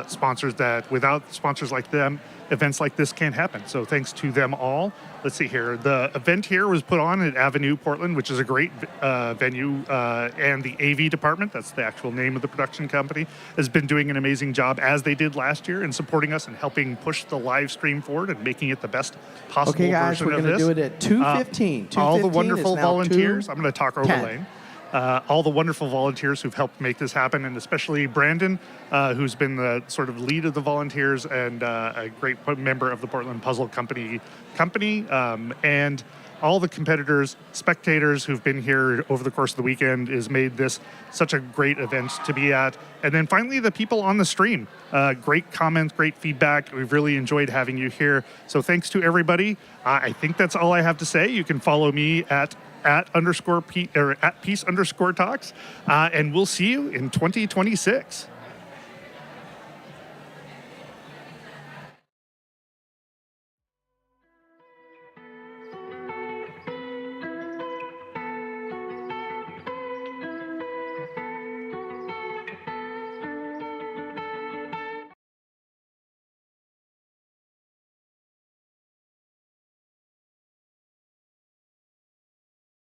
Sponsors that without sponsors like them, events like this can't happen. So thanks to them all. Let's see here. The event here was put on at Avenue Portland, which is a great venue, and the AV department, that's the actual name of the production company, has been doing an amazing job, as they did last year, in supporting us and helping push the live stream forward and making it the best possible Okay, guys, version we're of going to this. do it at 2:15. All the 2:15 wonderful is now volunteers. I'm going to talk over 2:10. Lane. All the wonderful volunteers who've helped make this happen, and especially Brandon, who's been the sort of lead of the volunteers and a great member of the Portland Puzzle Company, and all the competitors, spectators who've been here over the course of the weekend has made this such a great event to be at. And then finally, the people on the stream. Great comments, great feedback. We've really enjoyed having you here. So thanks to everybody. I think that's all I have to say. You can follow me at @_Peace_Talks, and we'll see you in 2026.